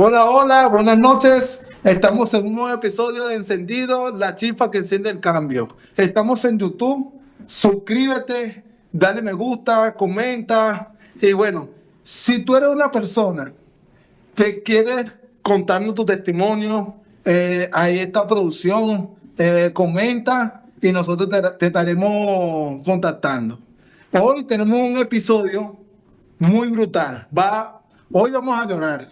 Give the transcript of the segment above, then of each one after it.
Hola, hola, buenas noches. Estamos en un nuevo episodio de Encendido, la chispa que enciende el cambio. Estamos en YouTube. Suscríbete, dale me gusta, comenta. Y bueno, si tú eres una persona que quieres contarnos tu testimonio, ahí está producción, comenta y nosotros te estaremos contactando. Hoy tenemos un episodio muy brutal. Hoy vamos a llorar.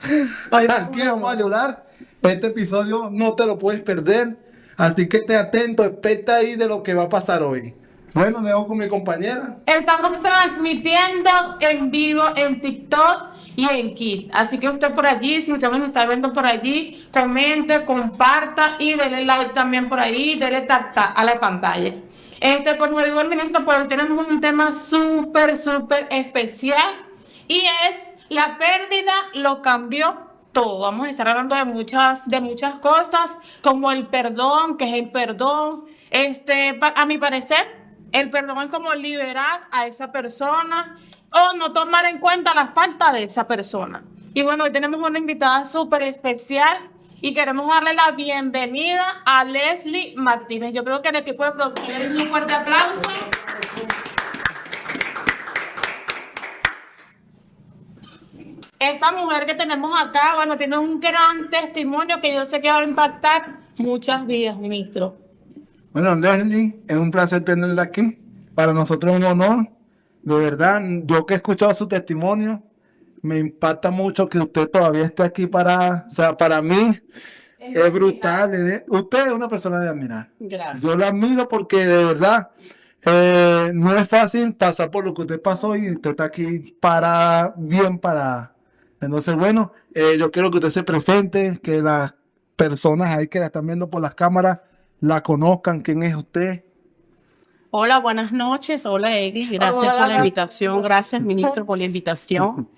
Aquí vamos a llorar. Este episodio no te lo puedes perder. Así que esté atento, expecta ahí de lo que va a pasar hoy. Bueno, me dejo con mi compañera. Estamos transmitiendo en vivo en TikTok y en Kit. Así que usted por allí, si usted nos está viendo por allí, comente, comparta y denle like también por ahí, denle tap a la pantalla. Como digo el ministro, pues tenemos un tema súper especial y es la pérdida lo cambió todo. Vamos a estar hablando de muchas cosas, como el perdón, que es el perdón. A mi parecer, el perdón es como liberar a esa persona o no tomar en cuenta la falta de esa persona. Y bueno, hoy tenemos una invitada súper especial y queremos darle la bienvenida a Leslie Martínez. Yo creo que el equipo de producción le da un fuerte aplauso. Esta mujer que tenemos acá, bueno, tiene un gran testimonio que yo sé que va a impactar muchas vidas, ministro. Bueno, Leslie, es un placer tenerla aquí. Para nosotros es un honor. De verdad, yo que he escuchado su testimonio, me impacta mucho que usted todavía esté aquí para mí es brutal. Usted es una persona de admirar. Gracias. Yo la admiro porque de verdad no es fácil pasar por lo que usted pasó y usted está aquí bien parada. Entonces, bueno, yo quiero que usted se presente, que las personas ahí que la están viendo por las cámaras la conozcan, quién es usted. Hola, buenas noches. Hola, Eglis. Gracias por la invitación. Gracias, ministro, por la invitación.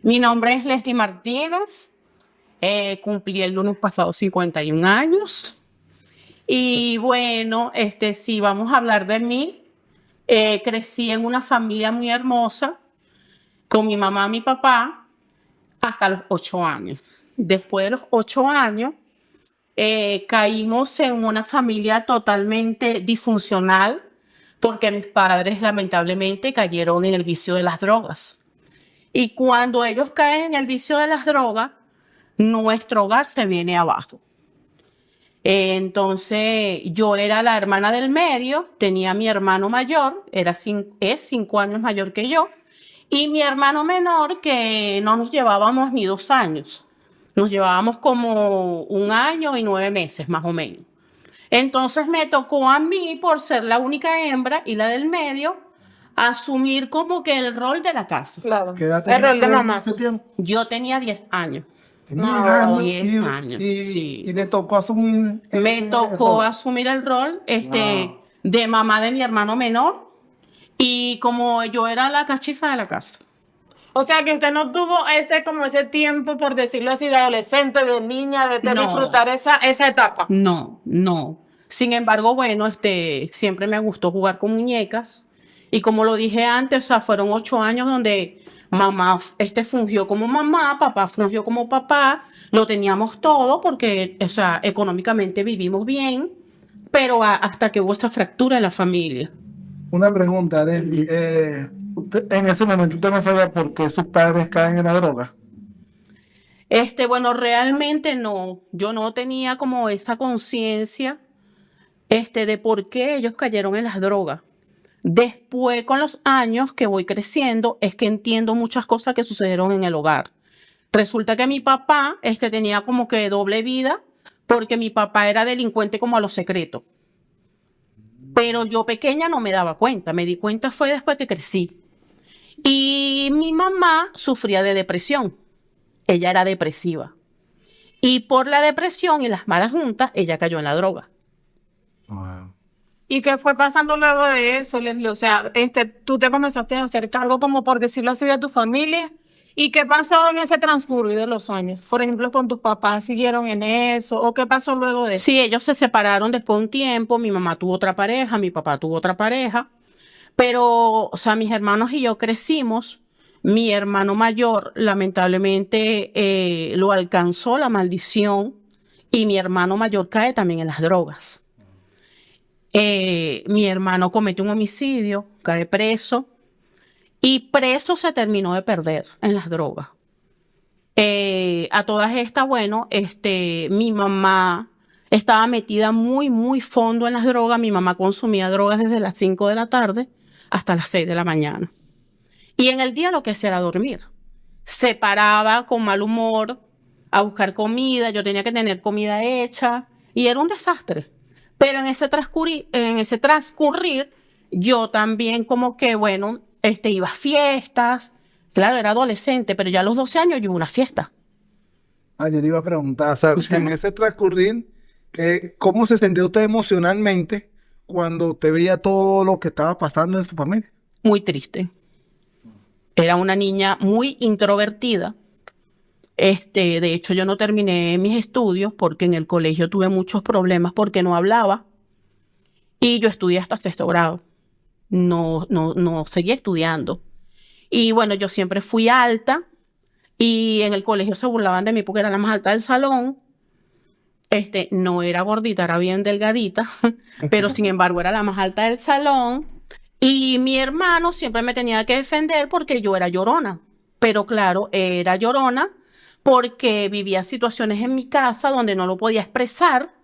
Mi nombre es Leslie Martínez. Cumplí el lunes pasado 51 años. Y bueno, si vamos a hablar de mí, crecí en una familia muy hermosa, con mi mamá y mi papá, hasta los 8 años. Después de los 8 años, caímos en una familia totalmente disfuncional, porque mis padres lamentablemente cayeron en el vicio de las drogas. Y cuando ellos caen en el vicio de las drogas, nuestro hogar se viene abajo. Entonces, yo era la hermana del medio, tenía mi hermano mayor, es 5 años mayor que yo, y mi hermano menor, que no nos llevábamos ni 2 años. Nos llevábamos como 1 año y 9 meses, más o menos. Entonces me tocó a mí, por ser la única hembra y la del medio, asumir como que el rol de la casa. Claro. ¿Qué edad El rol de tenía mamá. ese tiempo? Yo tenía 10 años. Tenía 10 años, sí. Y le tocó asumir. Me tocó asumir el rol de mamá de mi hermano menor, y como yo era la cachifa de la casa. O sea que usted no tuvo ese tiempo, por decirlo así, de adolescente, de niña, de No. disfrutar esa etapa. No. Sin embargo, bueno, siempre me gustó jugar con muñecas. Y como lo dije antes, o sea, fueron 8 años donde mamá fungió como mamá, papá fungió como papá. Lo teníamos todo porque, o sea, económicamente vivimos bien, pero hasta que hubo esta fractura en la familia. Una pregunta, Leslie. En ese momento usted no sabía por qué sus padres caen en la droga. Bueno, realmente no. Yo no tenía como esa conciencia, de por qué ellos cayeron en las drogas. Después, con los años que voy creciendo, es que entiendo muchas cosas que sucedieron en el hogar. Resulta que mi papá, tenía como que doble vida, porque mi papá era delincuente como a lo secreto. Pero yo pequeña no me daba cuenta. Me di cuenta fue después que crecí. Y mi mamá sufría de depresión. Ella era depresiva. Y por la depresión y las malas juntas, ella cayó en la droga. Wow. ¿Y qué fue pasando luego de eso, Leslie? O sea, tú te comenzaste a hacer cargo, como por decirlo así, de tu familia. ¿Y qué pasó en ese transcurso de los años? Por ejemplo, ¿con tus papás siguieron en eso? ¿O qué pasó luego de eso? Sí, ellos se separaron después de un tiempo. Mi mamá tuvo otra pareja, mi papá tuvo otra pareja. Pero, o sea, mis hermanos y yo crecimos Mi hermano mayor, lamentablemente, lo alcanzó la maldición y mi hermano mayor cae también en las drogas. Mi hermano comete un homicidio, cae preso y preso se terminó de perder en las drogas. A todas estas, bueno, mi mamá estaba metida muy, muy fondo en las drogas. Mi mamá consumía drogas desde las 5 de la tarde hasta las 6 de la mañana. Y en el día lo que hacía era dormir. Se paraba con mal humor a buscar comida. Yo tenía que tener comida hecha y era un desastre. Pero en ese transcurrir, yo también como que, bueno, iba a fiestas. Claro, era adolescente, pero ya a los 12 años yo iba a una fiesta. Yo le iba a preguntar, o sea, en ese transcurrir, ¿cómo se sentía usted emocionalmente cuando usted veía todo lo que estaba pasando en su familia? Muy triste. Era una niña muy introvertida. De hecho, yo no terminé mis estudios porque en el colegio tuve muchos problemas porque no hablaba. Y yo estudié hasta 6º grado. No seguía estudiando. Y bueno, yo siempre fui alta. Y en el colegio se burlaban de mí porque era la más alta del salón. No era gordita, era bien delgadita. Pero sin embargo era la más alta del salón. Y mi hermano siempre me tenía que defender porque yo era llorona. Pero claro, era llorona porque vivía situaciones en mi casa donde no lo podía expresar.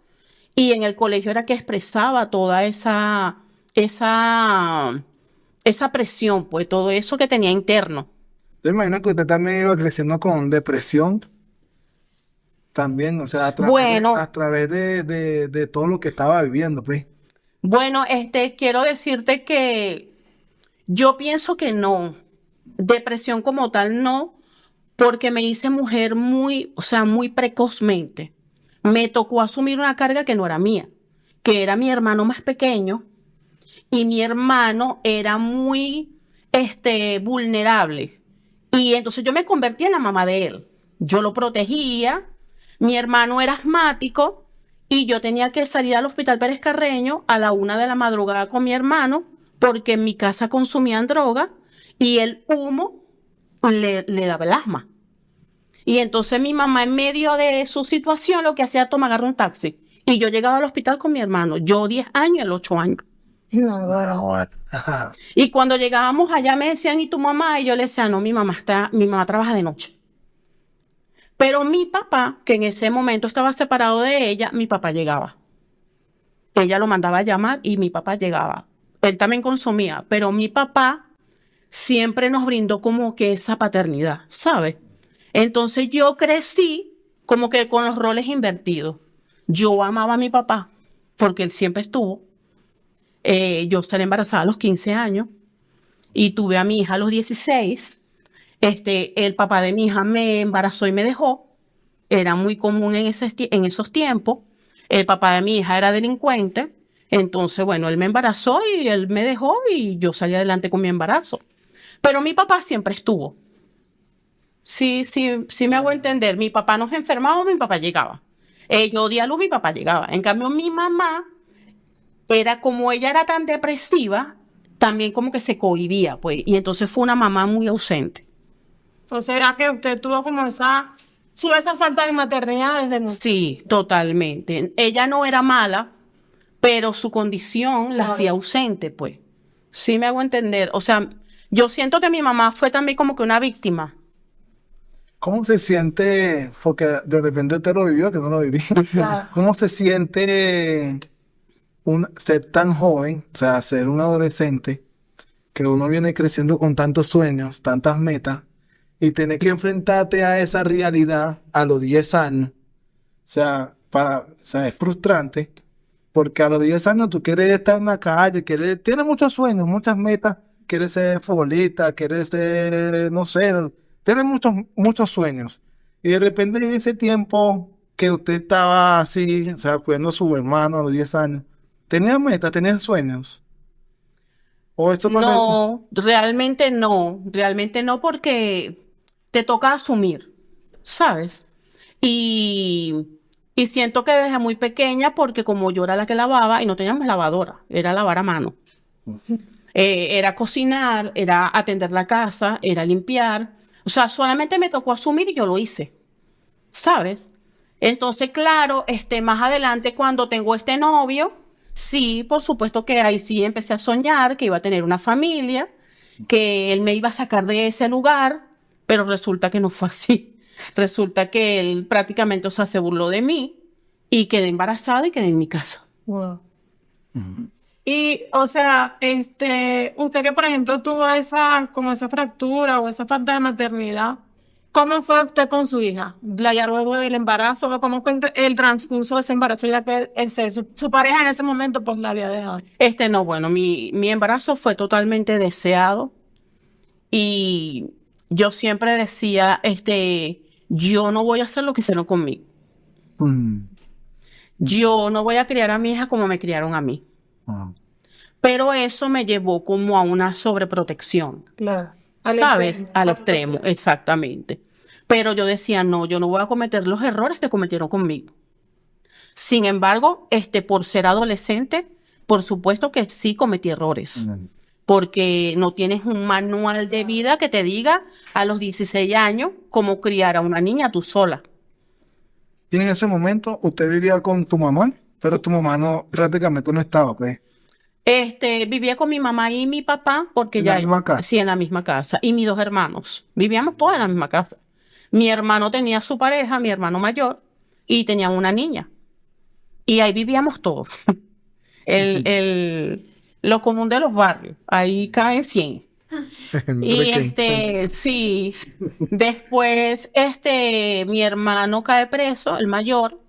Y en el colegio era que expresaba toda esa presión, pues todo eso que tenía interno. Yo imagino que usted también iba creciendo con depresión. También, o sea, a través de todo lo que estaba viviendo, pues. Bueno, quiero decirte que yo pienso que no. Depresión como tal no, porque me hice mujer muy precozmente. Me tocó asumir una carga que no era mía, que era mi hermano más pequeño, y mi hermano era muy, vulnerable. Y entonces yo me convertí en la mamá de él. Yo lo protegía. Mi hermano era asmático y yo tenía que salir al Hospital Pérez Carreño a la 1 de la madrugada con mi hermano porque en mi casa consumían droga y el humo le daba el asma. Y entonces mi mamá, en medio de su situación, lo que hacía era agarrar un taxi. Y yo llegaba al hospital con mi hermano. Yo 10 años, él 8 años. No, bueno. Y cuando llegábamos allá me decían, ¿y tu mamá? Y yo le decía, no, mi mamá trabaja de noche. Pero mi papá, que en ese momento estaba separado de ella, mi papá llegaba. Ella lo mandaba a llamar y mi papá llegaba. Él también consumía, pero mi papá siempre nos brindó como que esa paternidad, ¿sabes? Entonces yo crecí como que con los roles invertidos. Yo amaba a mi papá porque él siempre estuvo. Yo salí embarazada a los 15 años y tuve a mi hija a los 16. El papá de mi hija me embarazó y me dejó. Era muy común en esos tiempos. El papá de mi hija era delincuente. Entonces, bueno, él me embarazó y él me dejó y yo salí adelante con mi embarazo. Pero mi papá siempre estuvo. Sí me hago entender. Mi papá nos enfermaba, mi papá llegaba. Yo di a luz, mi papá llegaba. En cambio, mi mamá como ella era tan depresiva, también como que se cohibía, pues. Y entonces fue una mamá muy ausente. ¿O será que usted tuvo como esa falta de maternidad desde muy... Sí, totalmente. Ella no era mala, pero su condición la hacía ausente, pues. Sí me hago entender. O sea, yo siento que mi mamá fue también como que una víctima. ¿Cómo se siente? Porque de repente usted lo vivió, que no lo viví. Claro. ¿Cómo se siente ser tan joven, o sea, ser un adolescente, que uno viene creciendo con tantos sueños, tantas metas, y tener que enfrentarte a esa realidad a los 10 años? O sea, es frustrante, porque a los 10 años tú quieres estar en la calle, tienes muchos sueños, muchas metas, quieres ser futbolista, quieres ser, no sé, tienes muchos sueños. Y de repente en ese tiempo que usted estaba así, o sea, cuidando a su hermano a los 10 años, ¿tenía metas, tenía sueños? ¿O esto No, realmente no, porque te toca asumir, ¿sabes? Y siento que desde muy pequeña, porque como yo era la que lavaba y no teníamos lavadora, era lavar a mano. Era cocinar, era atender la casa, era limpiar. O sea, solamente me tocó asumir y yo lo hice, ¿sabes? Entonces, claro, más adelante cuando tengo este novio, sí, por supuesto que ahí sí empecé a soñar que iba a tener una familia, que él me iba a sacar de ese lugar, pero resulta que no fue así. Resulta que él prácticamente, o sea, se burló de mí y quedé embarazada y quedé en mi casa. Wow. Y, o sea, usted que, por ejemplo, tuvo como esa fractura o esa falta de maternidad, ¿cómo fue usted con su hija? Ya luego del embarazo, ¿o cómo fue el transcurso de ese embarazo, ya que su pareja en ese momento, pues, la había dejado? No, bueno, mi embarazo fue totalmente deseado y yo siempre decía, yo no voy a hacer lo que hicieron conmigo. Yo no voy a criar a mi hija como me criaron a mí. Pero eso me llevó como a una sobreprotección. Claro. ¿Sabes? Al extremo, exactamente. Pero yo decía, no, yo no voy a cometer los errores que cometieron conmigo. Sin embargo, por ser adolescente, por supuesto que sí cometí errores. Porque no tienes un manual de vida que te diga a los 16 años cómo criar a una niña tú sola. Y en ese momento usted vivía con tu mamá, pero tu mamá prácticamente no estaba, pues. Vivía con mi mamá y mi papá porque ¿En ya... la misma casa? Sí, en la misma casa. Y mis 2 hermanos. Vivíamos todos en la misma casa. Mi hermano tenía su pareja, mi hermano mayor, y tenían una niña. Y ahí vivíamos todos. Lo común de los barrios. Ahí caen 100. Y sí. Después, mi hermano cae preso, el mayor.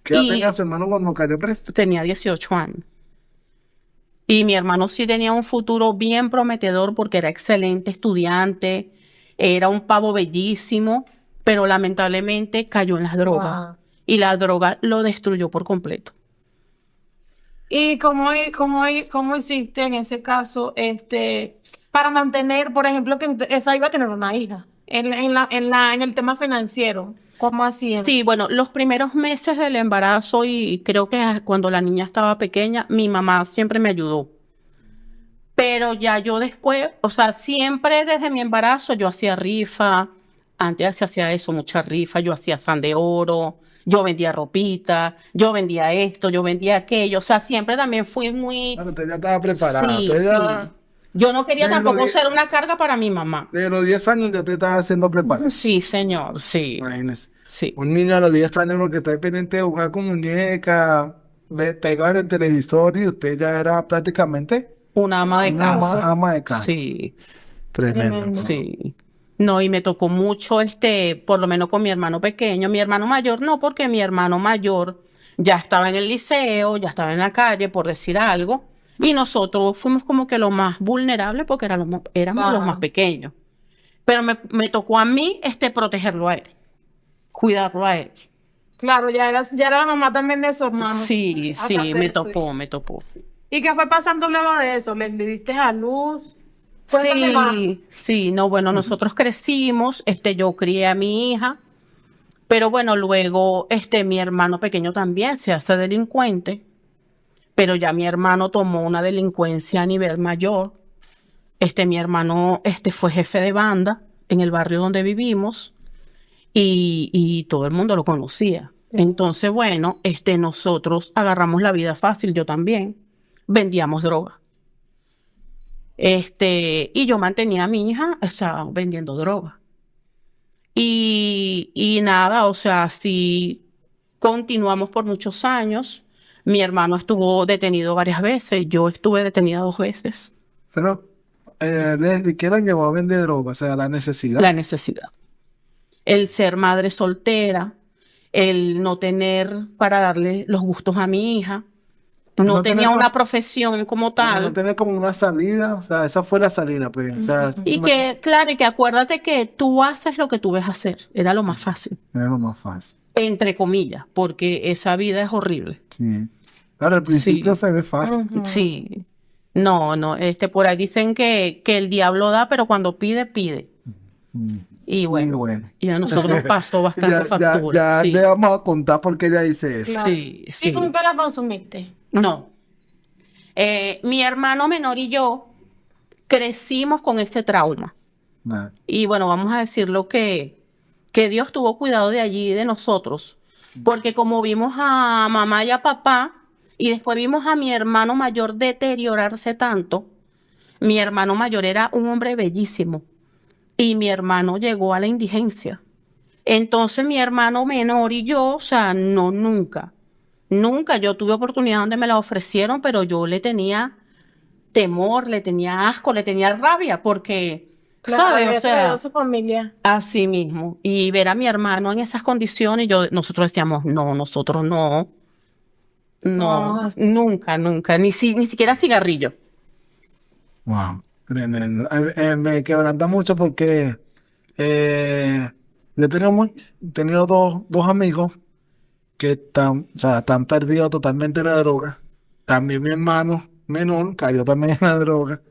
¿Qué edad tenía su hermano cuando cayó preso? Tenía 18 años. Y mi hermano sí tenía un futuro bien prometedor porque era excelente estudiante, era un pavo bellísimo, pero lamentablemente cayó en las drogas. Wow. Y la droga lo destruyó por completo. ¿Y cómo hiciste en ese caso, para mantener, por ejemplo, que esa iba a tener una hija, en el tema financiero? ¿Cómo hacían? Sí, bueno, los primeros meses del embarazo y creo que cuando la niña estaba pequeña, mi mamá siempre me ayudó. Pero ya yo después, o sea, siempre desde mi embarazo yo hacía rifa. Antes se hacía eso, mucha rifa. Yo hacía san de oro, yo vendía ropita, yo vendía esto, yo vendía aquello. O sea, siempre también fui muy... Bueno, usted ya estaba preparada. Sí, Usted sí. ya, Yo no quería desde tampoco los ser una carga para mi mamá. desde los 10 años ya te estaba haciendo preparada. Sí, señor, sí. Imagínese. Sí. Un niño a los 10 años lo que está pendiente de jugar con muñeca, pegar el televisor y usted ya era prácticamente Una ama de una casa. ama de casa. Sí, Tremendo. ¿No? sí. No, y me tocó mucho, por lo menos con mi hermano pequeño. Mi hermano mayor no, porque mi hermano mayor ya estaba en el liceo, ya estaba en la calle, por decir algo. Y nosotros fuimos como que los más vulnerables porque éramos los más pequeños. Pero me tocó a mí, protegerlo a él, cuidarlo a él. Claro, ya era la mamá también de su hermano. Sí, sí, Aparte me de eso. tocó. ¿Y qué fue pasando luego de eso? ¿Le diste a luz? Cuéntame más. Sí, no, bueno, nosotros crecimos, yo crié a mi hija, pero bueno, luego, mi hermano pequeño también se hace delincuente, pero ya mi hermano tomó una delincuencia a nivel mayor. Mi hermano, fue jefe de banda en el barrio donde vivimos y todo el mundo lo conocía. Entonces, bueno, nosotros agarramos la vida fácil, yo también, vendíamos droga. Y yo mantenía a mi hija, o sea, vendiendo droga. Y nada, o sea, sí continuamos por muchos años. Mi hermano estuvo detenido varias veces, yo estuve detenida 2 veces. Pero, Leslie, ¿qué la llevó a vender droga? O sea, la necesidad. La necesidad. El ser madre soltera, el no tener para darle los gustos a mi hija. No tenía una profesión como tal. No tener como una salida, o sea, esa fue la salida, pues. O sea, Y que acuérdate que tú haces lo que tú ves hacer. Era lo más fácil. era lo más fácil. Entre comillas, porque esa vida es horrible. Sí. Claro, al principio Sí. se ve fácil. Sí. No, por ahí dicen que el diablo da, pero cuando pide, pide. Y Y bueno, bueno. y a nosotros nos pasó bastante factura. Ya Sí. le vamos a contar por qué ella dice eso. Claro. Sí, ¿Y sí. con qué la consumiste? No. Mi hermano menor y yo crecimos con ese trauma. Y bueno, vamos a decirlo que Dios tuvo cuidado de allí, de nosotros, porque como vimos a mamá y a papá, y después vimos a mi hermano mayor deteriorarse tanto, mi hermano mayor era un hombre bellísimo, y mi hermano llegó a la indigencia. Entonces mi hermano menor y yo, o sea, no, nunca, yo tuve oportunidad donde me la ofrecieron, pero yo le tenía temor, le tenía asco, le tenía rabia, porque... ¿Sabes? O sea, su familia. así mismo. Y ver a mi hermano en esas condiciones, nosotros decíamos, no, nosotros no, nunca, ni siquiera cigarrillo. Wow. Tremendo. Me quebranta mucho porque yo he tenido dos amigos que están perdidos totalmente en la droga. También mi hermano menor cayó también en la droga.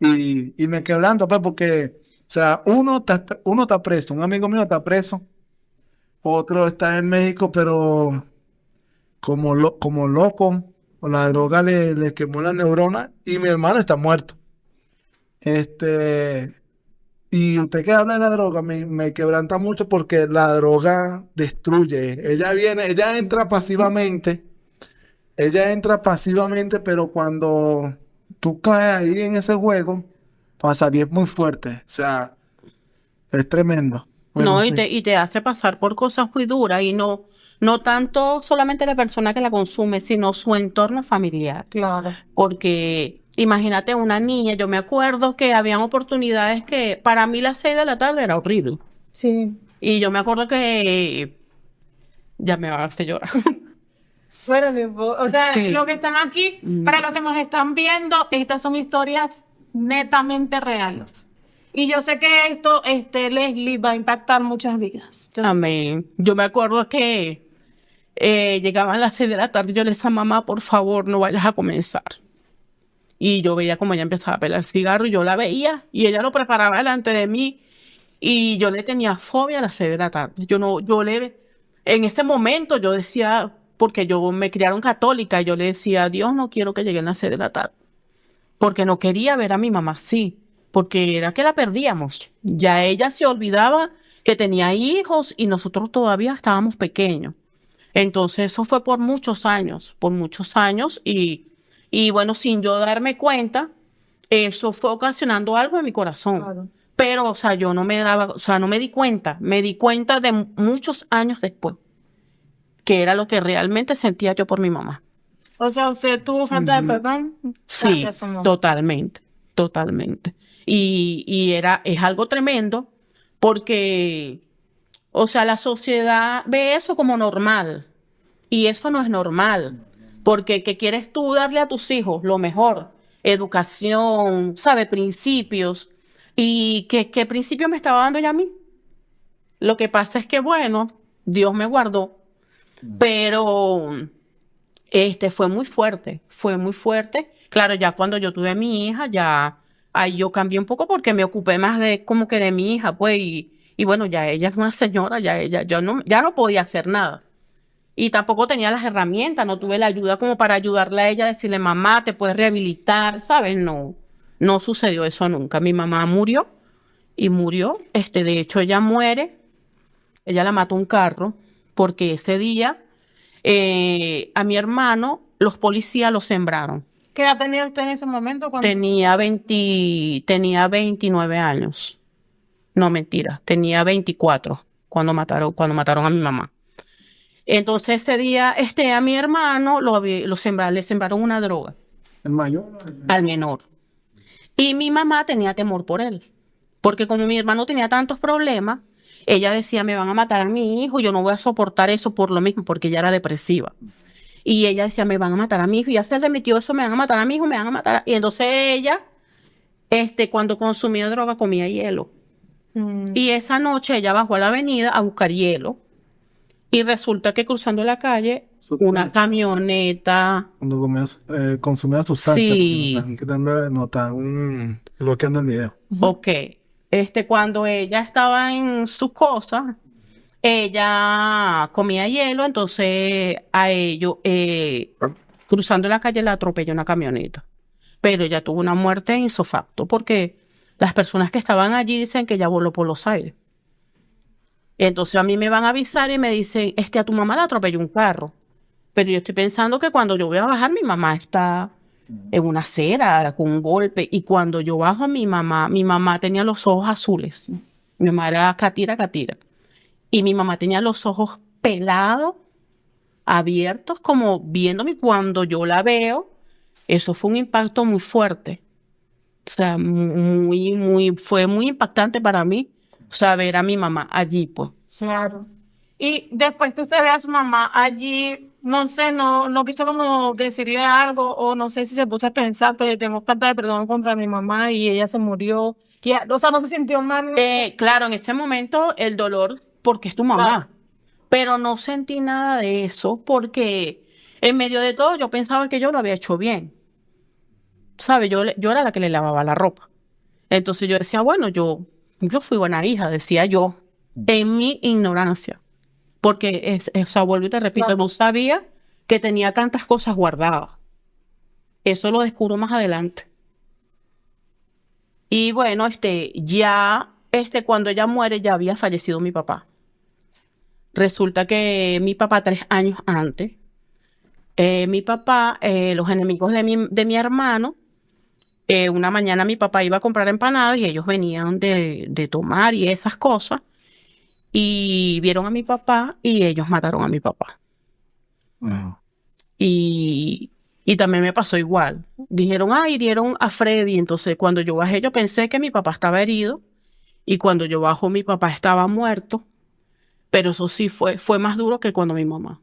Y me quebranta, pues, porque, o sea, uno está preso, un amigo mío está preso, otro está en México, pero como loco, o la droga le quemó la neurona, y mi hermano está muerto. Y usted que habla de la droga, me quebranta mucho porque la droga destruye. Ella entra pasivamente, pero cuando tú caes ahí en ese juego, para salir es muy fuerte. O sea, es tremendo. Bueno, No, sí. y te hace pasar por cosas muy duras, y no tanto solamente la persona que la consume, sino su entorno familiar. Claro. Porque imagínate una niña, yo me acuerdo que habían oportunidades que para mí las 6 de la tarde era horrible. Sí. Y yo me acuerdo que ya me va a hacer llorar. O sea, Sí. lo que están aquí, para los que nos están viendo, estas son historias netamente reales. Y yo sé que esto, Leslie, va a impactar muchas vidas. Amén. Yo me acuerdo que llegaban las 6 de la tarde y yo le decía, mamá, por favor, no vayas a comenzar. Y yo veía como ella empezaba a pelar cigarro, y yo la veía y ella lo preparaba delante de mí, y yo le tenía fobia a las 6 de la tarde. En ese momento yo decía, porque yo me criaron católica, yo le decía, Dios, no quiero que lleguen las 6 de la tarde, porque no quería ver a mi mamá así, porque era que la perdíamos. Ya ella se olvidaba que tenía hijos y nosotros todavía estábamos pequeños. Entonces eso fue por muchos años, y bueno, sin yo darme cuenta, eso fue ocasionando algo en mi corazón. Claro. Pero, o sea, yo no me di cuenta. Me di cuenta de muchos años después, que era lo que realmente sentía yo por mi mamá. O sea, usted tuvo falta de perdón. Sí, Eso no. totalmente. Es algo tremendo, porque, o sea, la sociedad ve eso como normal, y eso no es normal, porque ¿qué quieres tú darle a tus hijos? Lo mejor, educación, ¿sabe? Principios. ¿Y qué principio me estaba dando ella a mí? Lo que pasa es que, bueno, Dios me guardó, pero fue muy fuerte. Claro, ya cuando yo tuve a mi hija, ahí yo cambié un poco, porque me ocupé más como que de mi hija, pues, y bueno, ya ella es una señora, ya no podía hacer nada. Y tampoco tenía las herramientas, no tuve la ayuda como para ayudarla a ella, decirle, mamá, te puedes rehabilitar, ¿sabes? No sucedió eso nunca. Mi mamá murió. De hecho, ella muere, ella la mató un carro, porque ese día a mi hermano los policías lo sembraron. ¿Qué edad tenía usted en ese momento? Tenía 29 años. No, mentira, tenía 24 cuando mataron a mi mamá. Entonces ese día a mi hermano le sembraron una droga. ¿El mayor? Al menor. Y mi mamá tenía temor por él, porque como mi hermano tenía tantos problemas, ella decía, me van a matar a mi hijo, yo no voy a soportar eso por lo mismo, porque ella era depresiva. Y ella decía, me van a matar a mi hijo, y ya se le metió eso, me van a matar a mi hijo, me van a matar. Y entonces ella, cuando consumía droga, comía hielo. Y esa noche ella bajó a la avenida a buscar hielo, y resulta que cruzando la calle, una camioneta... Cuando consumía sustancias, Sí. no están bloqueando el video. Ok. Cuando ella estaba en sus cosas, ella comía hielo, entonces a ellos, cruzando la calle, la atropelló una camioneta. pero ella tuvo una muerte insofacto porque las personas que estaban allí dicen que ella voló por los aires. Entonces a mí me van a avisar y me dicen, a tu mamá la atropelló un carro. Pero yo estoy pensando que cuando yo voy a bajar, mi mamá está en una acera con un golpe. Y cuando yo bajo a mi mamá tenía los ojos azules. Mi mamá era catira. Y mi mamá tenía los ojos pelados, abiertos, como viéndome. Cuando yo la veo, eso fue un impacto muy fuerte. O sea, fue muy impactante para mí, o sea, ver a mi mamá allí, pues. Claro. Y después que usted ve a su mamá allí, no sé, no quiso como decirle algo, o no sé si se puso a pensar, pero tengo que de perdón contra mi mamá y ella se murió. O sea, no se sintió mal. Claro, en ese momento el dolor, porque es tu mamá. Claro. Pero no sentí nada de eso, porque en medio de todo yo pensaba que yo lo había hecho bien. ¿Sabe? Yo era la que le lavaba la ropa. Entonces yo decía, bueno, yo fui buena hija, decía yo, en mi ignorancia. Porque, o sea, vuelvo y te repito, claro, no sabía que tenía tantas cosas guardadas. Eso lo descubro más adelante. Y bueno, cuando ella muere, ya había fallecido mi papá. Resulta que mi papá, 3 años antes, mi papá, los enemigos de mi hermano, una mañana mi papá iba a comprar empanadas y ellos venían de tomar y esas cosas. Y vieron a mi papá y ellos mataron a mi papá. Uh-huh. Y también me pasó igual. Dijeron, hirieron a Freddy. Entonces, cuando yo bajé, yo pensé que mi papá estaba herido. Y cuando yo bajo, mi papá estaba muerto. Pero eso sí fue más duro que cuando mi mamá.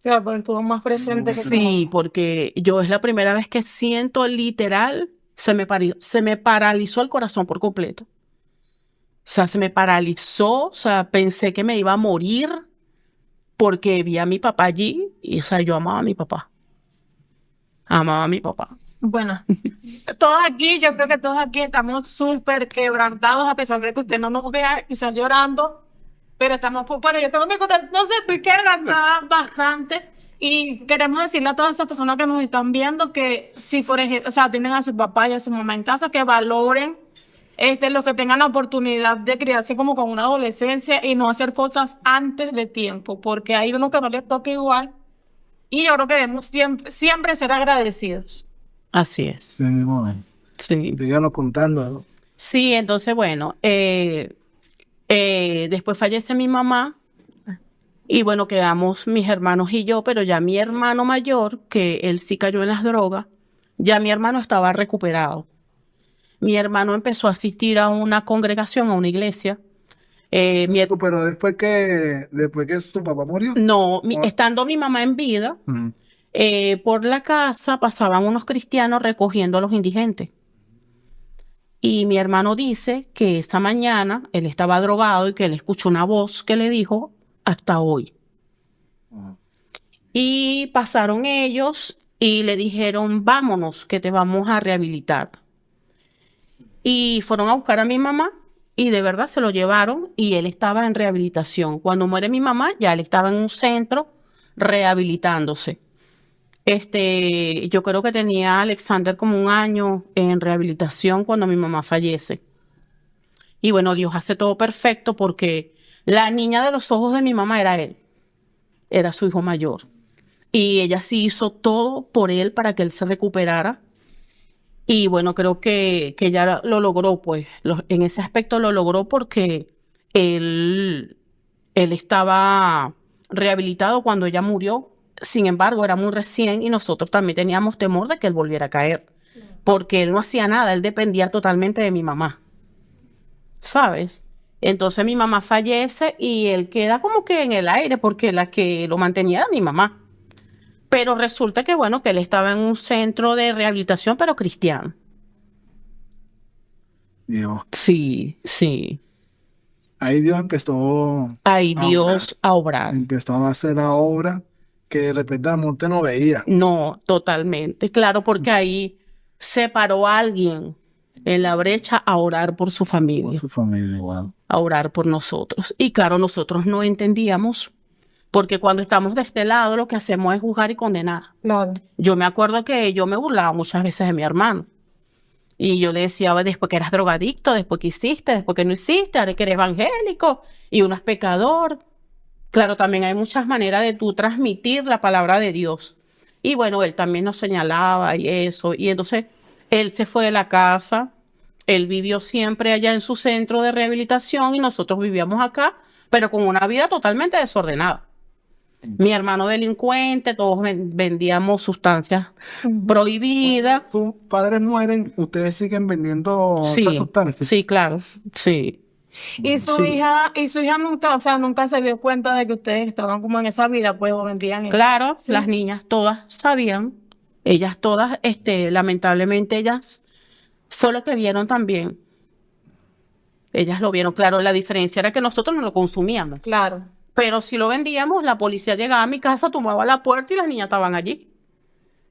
Claro, porque estuvo más presente que sí, porque yo es la primera vez que siento literal, se me paralizó el corazón por completo. O sea, se me paralizó, o sea, pensé que me iba a morir porque vi a mi papá allí y, o sea, yo amaba a mi papá. Amaba a mi papá. Bueno, yo creo que todos aquí estamos súper quebrantados, a pesar de que usted no nos vea quizás llorando, pero estamos, bueno, yo tengo mi corazón, no sé, estoy quebrantada bastante. Y queremos decirle a todas esas personas que nos están viendo que si, por ejemplo, o sea, tienen a su papá y a su mamá en casa, que valoren los que tengan la oportunidad de criarse como con una adolescencia y no hacer cosas antes de tiempo, porque hay uno que no les toca igual. Y yo creo que debemos siempre ser agradecidos. Así es. Sí, bueno. Sí. Síganos contando, ¿no? Sí, entonces, bueno, después fallece mi mamá. Y bueno, quedamos mis hermanos y yo, pero ya mi hermano mayor, que él sí cayó en las drogas, ya mi hermano estaba recuperado. Mi hermano empezó a asistir a una congregación, a una iglesia. Pero después que su papá murió. No, estando mi mamá en vida, por la casa pasaban unos cristianos recogiendo a los indigentes. Y mi hermano dice que esa mañana él estaba drogado y que él escuchó una voz que le dijo, hasta hoy. Y pasaron ellos y le dijeron, vámonos, que te vamos a rehabilitar. Y fueron a buscar a mi mamá y de verdad se lo llevaron y él estaba en rehabilitación. Cuando muere mi mamá, ya él estaba en un centro rehabilitándose. Yo creo que tenía Alexander como 1 año en rehabilitación cuando mi mamá fallece. Y bueno, Dios hace todo perfecto porque la niña de los ojos de mi mamá era él. Era su hijo mayor. Y ella sí hizo todo por él para que él se recuperara. Y bueno, creo que ella lo logró, pues. En ese aspecto lo logró porque él estaba rehabilitado cuando ella murió. Sin embargo, era muy recién y nosotros también teníamos temor de que él volviera a caer. Porque él no hacía nada, él dependía totalmente de mi mamá. ¿Sabes? Entonces mi mamá fallece y él queda como que en el aire porque la que lo mantenía era mi mamá. Pero resulta que bueno, que él estaba en un centro de rehabilitación, pero cristiano. Dios. Sí, sí. Ahí Dios empezó a obrar. Empezó a hacer la obra que de repente la monte no veía. No, totalmente. Claro, porque ahí se paró alguien en la brecha a orar por su familia. Por su familia, wow. A orar por nosotros. Y claro, nosotros no entendíamos, porque cuando estamos de este lado lo que hacemos es juzgar y condenar. Claro. Yo me acuerdo que yo me burlaba muchas veces de mi hermano. Y yo le decía, después que eras drogadicto, después que hiciste, después que no hiciste, ahora que eres evangélico y uno es pecador. Claro, también hay muchas maneras de tú transmitir la palabra de Dios. Y bueno, él también nos señalaba y eso. Y entonces él se fue de la casa, él vivió siempre allá en su centro de rehabilitación y nosotros vivíamos acá, pero con una vida totalmente desordenada. Mi hermano delincuente, todos vendíamos sustancias prohibidas. Sus padres mueren, ustedes siguen vendiendo Sí, estas sustancias. sí, claro, sí. Y Sí. su hija nunca, o sea, nunca se dio cuenta de que ustedes estaban como en esa vida, pues, o vendían eso. Claro, Sí. las niñas todas sabían, ellas todas, lamentablemente ellas fue lo que vieron también. Ellas lo vieron, claro, la diferencia era que nosotros no lo consumíamos. Claro. Pero si lo vendíamos, la policía llegaba a mi casa, tumbaba la puerta y las niñas estaban allí.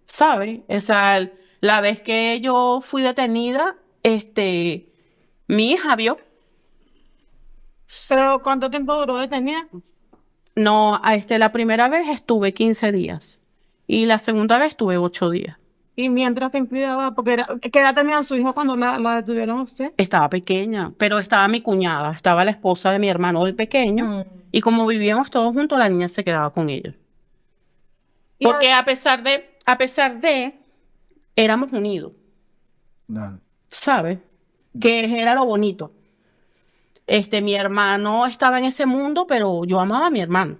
¿Sabes? O sea, la vez que yo fui detenida, mi hija vio. Pero ¿cuánto tiempo duró detenida? No, la primera vez estuve 15 días y la segunda vez estuve 8 días. Y mientras que cuidaba, porque ¿qué edad tenía su hijo cuando la detuvieron a usted? Estaba pequeña, pero estaba mi cuñada, estaba la esposa de mi hermano el pequeño y como vivíamos todos juntos, la niña se quedaba con ellos. Y Porque a pesar de, éramos unidos, No. ¿sabes? Que era lo bonito. Mi hermano estaba en ese mundo, pero yo amaba a mi hermano.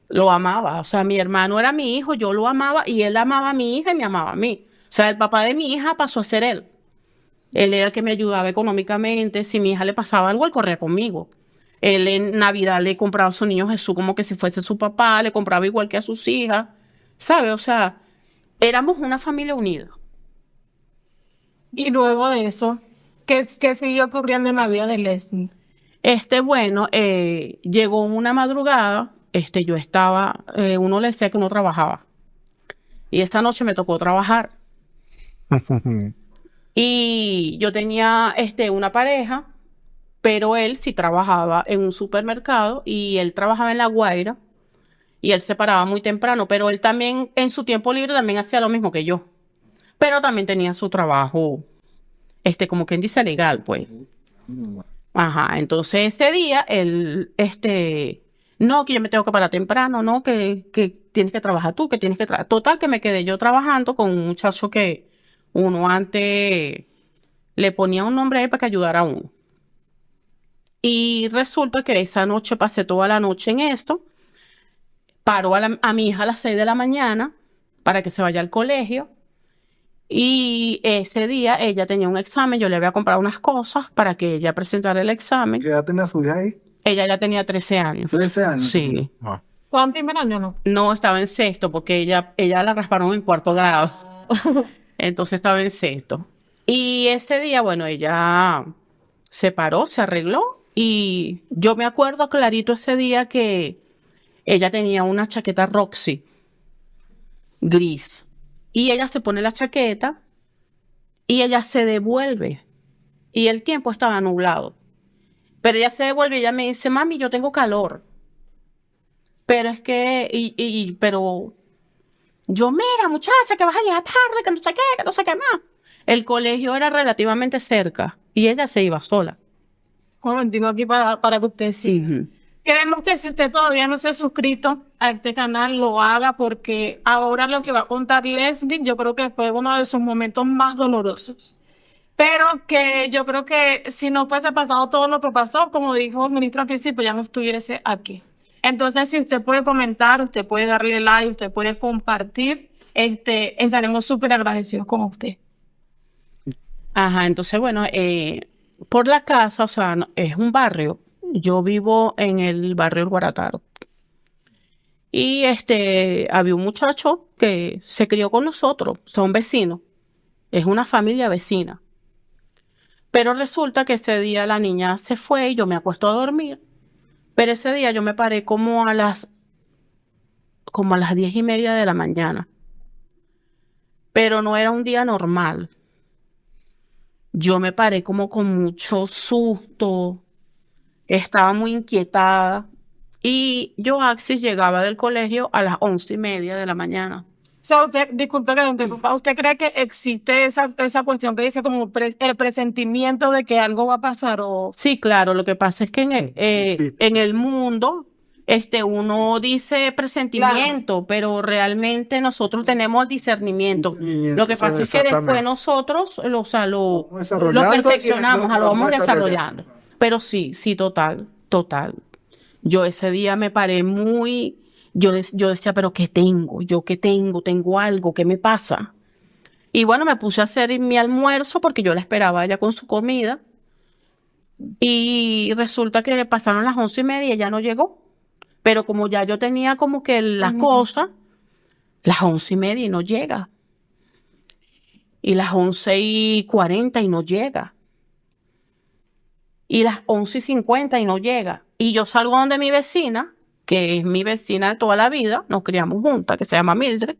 Lo amaba. O sea, mi hermano era mi hijo, yo lo amaba y él amaba a mi hija y me amaba a mí. O sea, el papá de mi hija pasó a ser él. Él era el que me ayudaba económicamente. Si mi hija le pasaba algo, él corría conmigo. Él en Navidad le compraba a su niño Jesús como que si fuese su papá, le compraba igual que a sus hijas. ¿Sabes? O sea, éramos una familia unida. Y luego de eso, ¿qué siguió ocurriendo en la vida de Leslie? Bueno, llegó una madrugada, yo estaba, uno le decía que uno trabajaba. Y esta noche me tocó trabajar. Y yo tenía, una pareja, pero él sí trabajaba en un supermercado y él trabajaba en La Guaira y él se paraba muy temprano, pero él también, en su tiempo libre, también hacía lo mismo que yo. Pero también tenía su trabajo, como quien dice, legal, pues. Ajá, entonces ese día él, no, que yo me tengo que parar temprano, no, que tienes que trabajar tú, que tienes que trabajar. Total, que me quedé yo trabajando con un muchacho que uno antes le ponía un nombre ahí para que ayudara a uno. Y resulta que esa noche pasé toda la noche en esto, paro a mi hija a las 6 de la mañana para que se vaya al colegio. Y ese día ella tenía un examen, yo le había comprado unas cosas para que ella presentara el examen. ¿Qué edad tenía su hija ahí? Ella ya tenía 13 años. 13 años. Sí. Ah. ¿Fue en primer año o no? No, estaba en sexto porque ella la rasparon en 4º grado. Entonces estaba en sexto. Y ese día, bueno, ella se paró, se arregló y yo me acuerdo clarito ese día que ella tenía una chaqueta Roxy gris. Y ella se pone la chaqueta y ella se devuelve. Y el tiempo estaba nublado. Pero ella se devuelve y ella me dice, mami, yo tengo calor. Pero es que, pero yo, mira, muchacha, que vas a llegar tarde, que no sé qué, que no sé qué más. El colegio era relativamente cerca y ella se iba sola. Joven, digo aquí para que usted sí. Ujú. Queremos que si usted todavía no se ha suscrito a este canal, lo haga porque ahora lo que va a contar Leslie, yo creo que fue uno de sus momentos más dolorosos. Pero que yo creo que si no fuese pasado todo lo que pasó, como dijo el ministro al principio, ya no estuviese aquí. Entonces, si usted puede comentar, usted puede darle like, usted puede compartir, estaremos súper agradecidos con usted. Ajá, entonces, bueno, por la casa, o sea, es un barrio. Yo vivo en el barrio El Guarataro. Y había un muchacho que se crió con nosotros, son vecinos. Es una familia vecina. Pero resulta que ese día la niña se fue y yo me acuesto a dormir. Pero ese día yo me paré como a las 10:30 de la mañana. Pero no era un día normal. Yo me paré como con mucho susto. Estaba muy inquietada. Y yo, Axis, llegaba del colegio a las 11:30 de la mañana. sea, usted, disculpe que lo interrumpa, ¿usted cree que existe esa cuestión que dice como el presentimiento de que algo va a pasar o...? Sí, claro, lo que pasa es que en el mundo uno dice presentimiento, pero realmente nosotros tenemos discernimiento. Lo que pasa es que después nosotros o sea, lo perfeccionamos, lo vamos desarrollando. Pero sí, total, total. Yo ese día me paré muy, yo decía, pero ¿qué tengo? Tengo algo, ¿qué me pasa? Y bueno, me puse a hacer mi almuerzo porque yo la esperaba ella con su comida. Y resulta que pasaron las 11:30 y ella no llegó. Pero como ya yo tenía como que las cosas, las 11:30 y no llega. Y las 11:40 y no llega. Y las 11:50 y no llega. Y yo salgo donde mi vecina, que es mi vecina de toda la vida, nos criamos juntas, que se llama Mildred,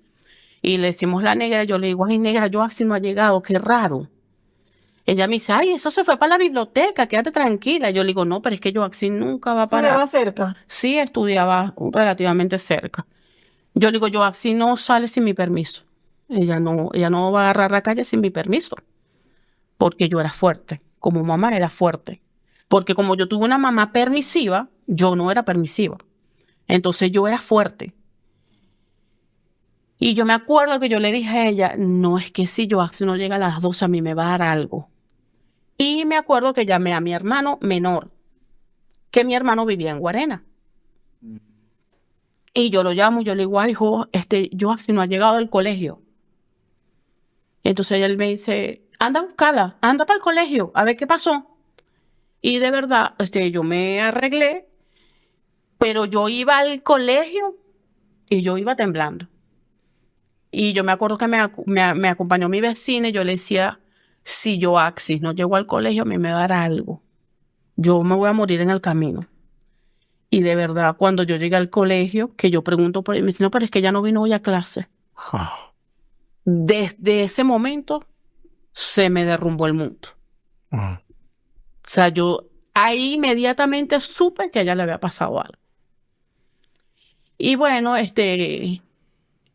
y le decimos la negra, yo le digo, ay negra, yo así no ha llegado, qué raro. Ella me dice, ay, eso se fue para la biblioteca, quédate tranquila. Yo le digo, no, pero es que Joaxi nunca va para... ¿Estudiaba cerca? Sí, estudiaba relativamente cerca. Yo le digo, Joaxi no sale sin mi permiso. Ella no va a agarrar la calle sin mi permiso. Porque yo era fuerte. Como mamá era fuerte. Porque como yo tuve una mamá permisiva, yo no era permisiva. Entonces yo era fuerte. Y yo me acuerdo que yo le dije a ella, no, es que si Joaxi no llega a las 12, a mí me va a dar algo. Y me acuerdo que llamé a mi hermano menor, que mi hermano vivía en Guarena. Y yo lo llamo, yo le digo, ay, hijo, Joaxi no ha llegado del colegio. Entonces él me dice, anda a buscarla, anda para el colegio, a ver qué pasó. Y de verdad, yo me arreglé, pero yo iba al colegio y yo iba temblando. Y yo me acuerdo que me acompañó mi vecina y yo le decía, si Joaxi no llegó al colegio, a mí me va a dar algo. Yo me voy a morir en el camino. Y de verdad, cuando yo llegué al colegio, que yo pregunto por él, me dice, no, pero es que ella no vino hoy a clase. Desde ese momento, se me derrumbó el mundo. O sea, yo ahí inmediatamente supe que a ella le había pasado algo. Y bueno,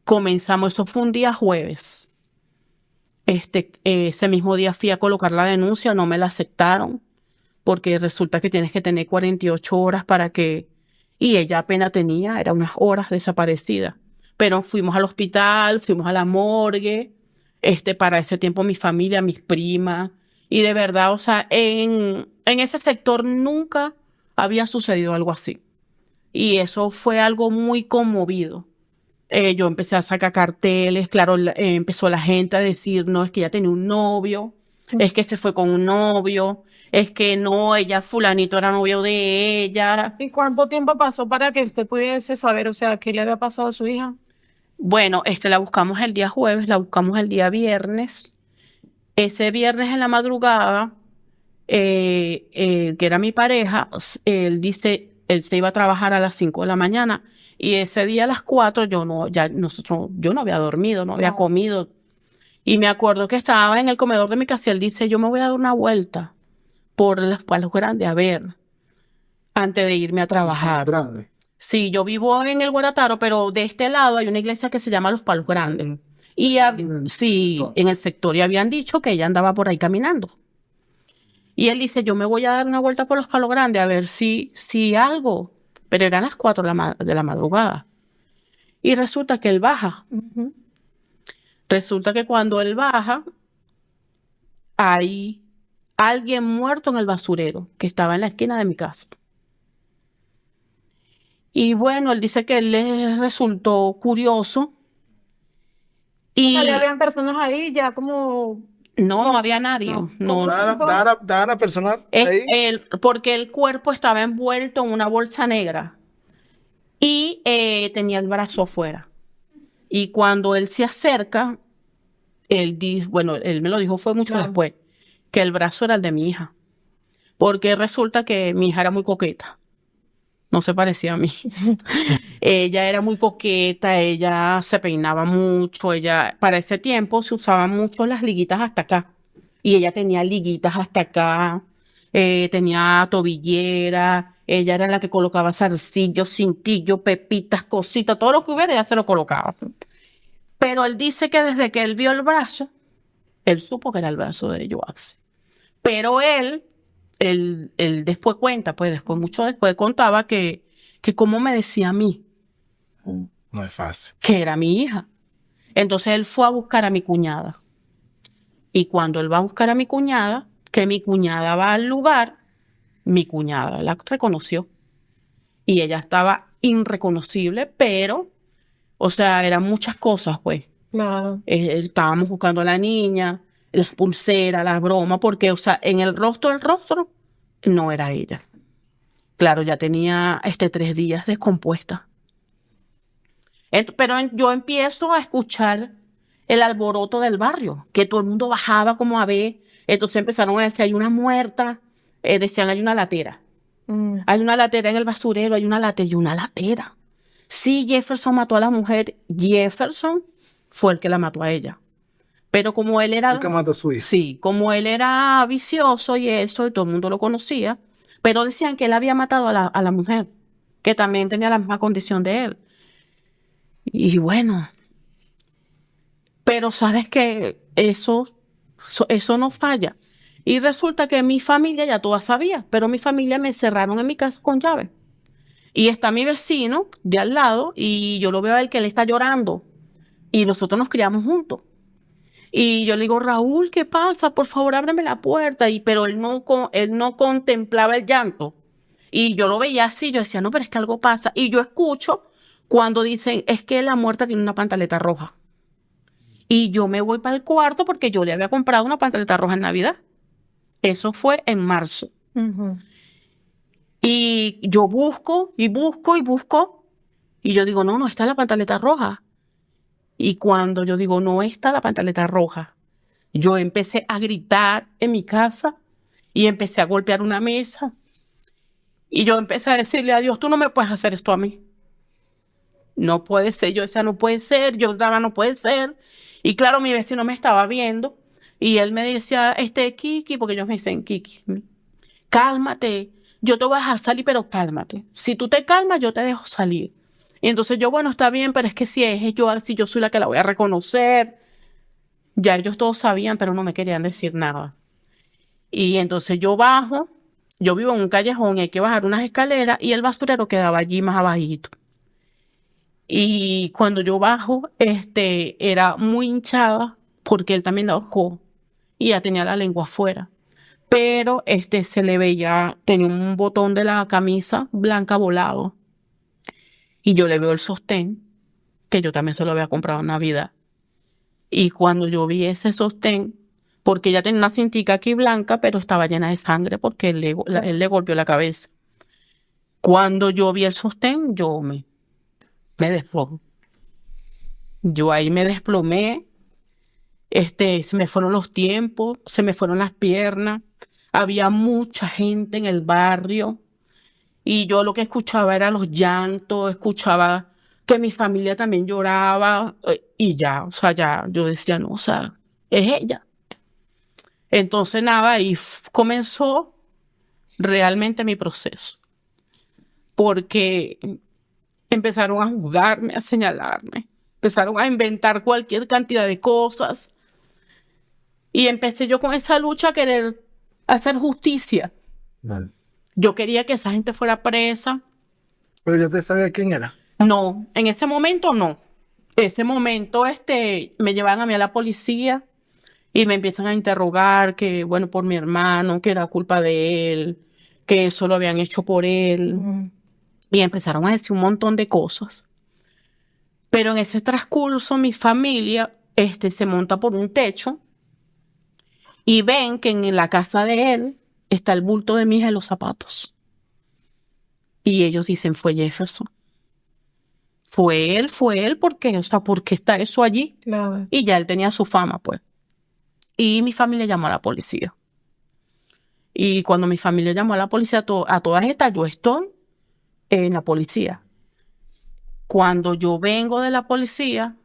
comenzamos, eso fue un día jueves. Ese mismo día fui a colocar la denuncia, no me la aceptaron, porque resulta que tienes que tener 48 horas para que, y ella apenas era unas horas desaparecida. Pero fuimos al hospital, fuimos a la morgue, para ese tiempo mi familia, mis primas, y de verdad, o sea, en ese sector nunca había sucedido algo así. Y eso fue algo muy conmovido. Yo empecé a sacar carteles, claro, empezó la gente a decir, no, es que ella tenía un novio, es que se fue con un novio, es que no, ella, fulanito era novio de ella. ¿Y cuánto tiempo pasó para que usted pudiese saber, o sea, qué le había pasado a su hija? Bueno, la buscamos el día jueves, la buscamos el día viernes. Ese viernes en la madrugada, que era mi pareja, él dice, él se iba a trabajar a las 5 de la mañana. Y ese día a las 4 yo no había dormido, no había comido. Y me acuerdo que estaba en el comedor de mi casa y él dice, yo me voy a dar una vuelta por los Palos Grandes a ver, antes de irme a trabajar. Grande. Sí, yo vivo en el Guarataro, pero de este lado hay una iglesia que se llama Los Palos Grandes. Y sí, en el sector y habían dicho que ella andaba por ahí caminando. Y él dice, yo me voy a dar una vuelta por Los Palos Grandes a ver si algo. Pero eran las 4 de la madrugada. Y resulta que él baja. Resulta que cuando él baja, hay alguien muerto en el basurero que estaba en la esquina de mi casa. Y bueno, él dice que le resultó curioso. Y O sea, habían personas ahí ya como... no había nadie. No. Dara personal ahí. Porque el cuerpo estaba envuelto en una bolsa negra y tenía el brazo afuera. Y cuando él se acerca, él me lo dijo fue mucho después, que el brazo era el de mi hija. Porque resulta que mi hija era muy coqueta. No se parecía a mí. Ella era muy coqueta, ella se peinaba mucho, para ese tiempo se usaban mucho las liguitas hasta acá. Y ella tenía liguitas hasta acá, tenía tobillera, ella era la que colocaba zarcillos, cintillos, pepitas, cositas, todo lo que hubiera, ella se lo colocaba. Pero él dice que desde que él vio el brazo, él supo que era el brazo de Joaxi. Pero él después cuenta, pues mucho después contaba que cómo me decía a mí. No es fácil. Que era mi hija. Entonces él fue a buscar a mi cuñada. Y cuando él va a buscar a mi cuñada, que mi cuñada va al lugar, mi cuñada la reconoció. Y ella estaba irreconocible, pero, o sea, eran muchas cosas, pues. Claro. Estábamos buscando a la niña, las pulseras, las bromas, porque, o sea, en el rostro no era ella. Claro, ya tenía 3 días descompuesta. Pero yo empiezo a escuchar el alboroto del barrio, que todo el mundo bajaba como a ver. Entonces empezaron a decir, hay una muerta, decían, hay una latera. Hay una latera en el basurero, hay una latera y una latera. Sí, Jefferson mató a la mujer. Jefferson fue el que la mató a ella. Pero como él era... El que mató a su hija. Sí, como él era vicioso y eso, y todo el mundo lo conocía, pero decían que él había matado a la mujer, que también tenía la misma condición de él. Y bueno, pero sabes que eso no falla. Y resulta que mi familia ya toda sabía, pero mi familia me encerraron en mi casa con llave. Y está mi vecino de al lado y yo lo veo a él que él está llorando. Y nosotros nos criamos juntos. Y yo le digo, Raúl, ¿qué pasa? Por favor, ábreme la puerta. Pero él no contemplaba el llanto. Y yo lo veía así, yo decía, no, pero es que algo pasa. Y yo escucho cuando dicen, es que la muerta tiene una pantaleta roja. Y yo me voy para el cuarto porque yo le había comprado una pantaleta roja en Navidad. Eso fue en marzo. Y yo busco y busco y busco. Y yo digo, no está la pantaleta roja. Y cuando yo digo, no está la pantaleta roja, yo empecé a gritar en mi casa y empecé a golpear una mesa. Y yo empecé a decirle a Dios, tú no me puedes hacer esto a mí. No puede ser, yo decía, no puede ser, yo daba, no puede ser. Y claro, mi vecino me estaba viendo y él me decía, Kiki, porque ellos me dicen, Kiki, cálmate, yo te voy a dejar salir, pero cálmate. Si tú te calmas, yo te dejo salir. Y entonces yo, bueno, está bien, pero es que si yo soy la que la voy a reconocer. Ya ellos todos sabían, pero no me querían decir nada. Y entonces yo bajo, yo vivo en un callejón y hay que bajar unas escaleras y el basurero quedaba allí más abajito. Y cuando yo bajo, era muy hinchada porque él también la ahorcó y ya tenía la lengua afuera. Pero se le veía, tenía un botón de la camisa blanca volado. Y yo le veo el sostén, que yo también se lo había comprado en Navidad. Y cuando yo vi ese sostén, porque ella tenía una cintica aquí blanca, pero estaba llena de sangre porque él le golpeó la cabeza. Cuando yo vi el sostén, yo me desplomé. Yo ahí me desplomé. Se me fueron los tiempos, se me fueron las piernas. Había mucha gente en el barrio. Y yo lo que escuchaba era los llantos, escuchaba que mi familia también lloraba y ya, o sea, ya yo decía, no, o sea, es ella. Entonces nada, ahí comenzó realmente mi proceso, porque empezaron a juzgarme, a señalarme, empezaron a inventar cualquier cantidad de cosas y empecé yo con esa lucha a querer hacer justicia. Vale. Yo quería que esa gente fuera presa. Pero yo te sabía quién era. No, en ese momento no. Ese momento, me llevan a mí a la policía y me empiezan a interrogar que, bueno, por mi hermano, que era culpa de él, que eso lo habían hecho por él. Y empezaron a decir un montón de cosas. Pero en ese transcurso, mi familia, se monta por un techo y ven que en la casa de él está el bulto de mi hija en los zapatos. Y ellos dicen, fue Jefferson. Fue él, porque, o sea, ¿por qué está eso allí? Claro. Y ya él tenía su fama, pues. Y mi familia llamó a la policía. Y cuando mi familia llamó a la policía, a todas estas, yo estoy en la policía. Cuando yo vengo de la policía,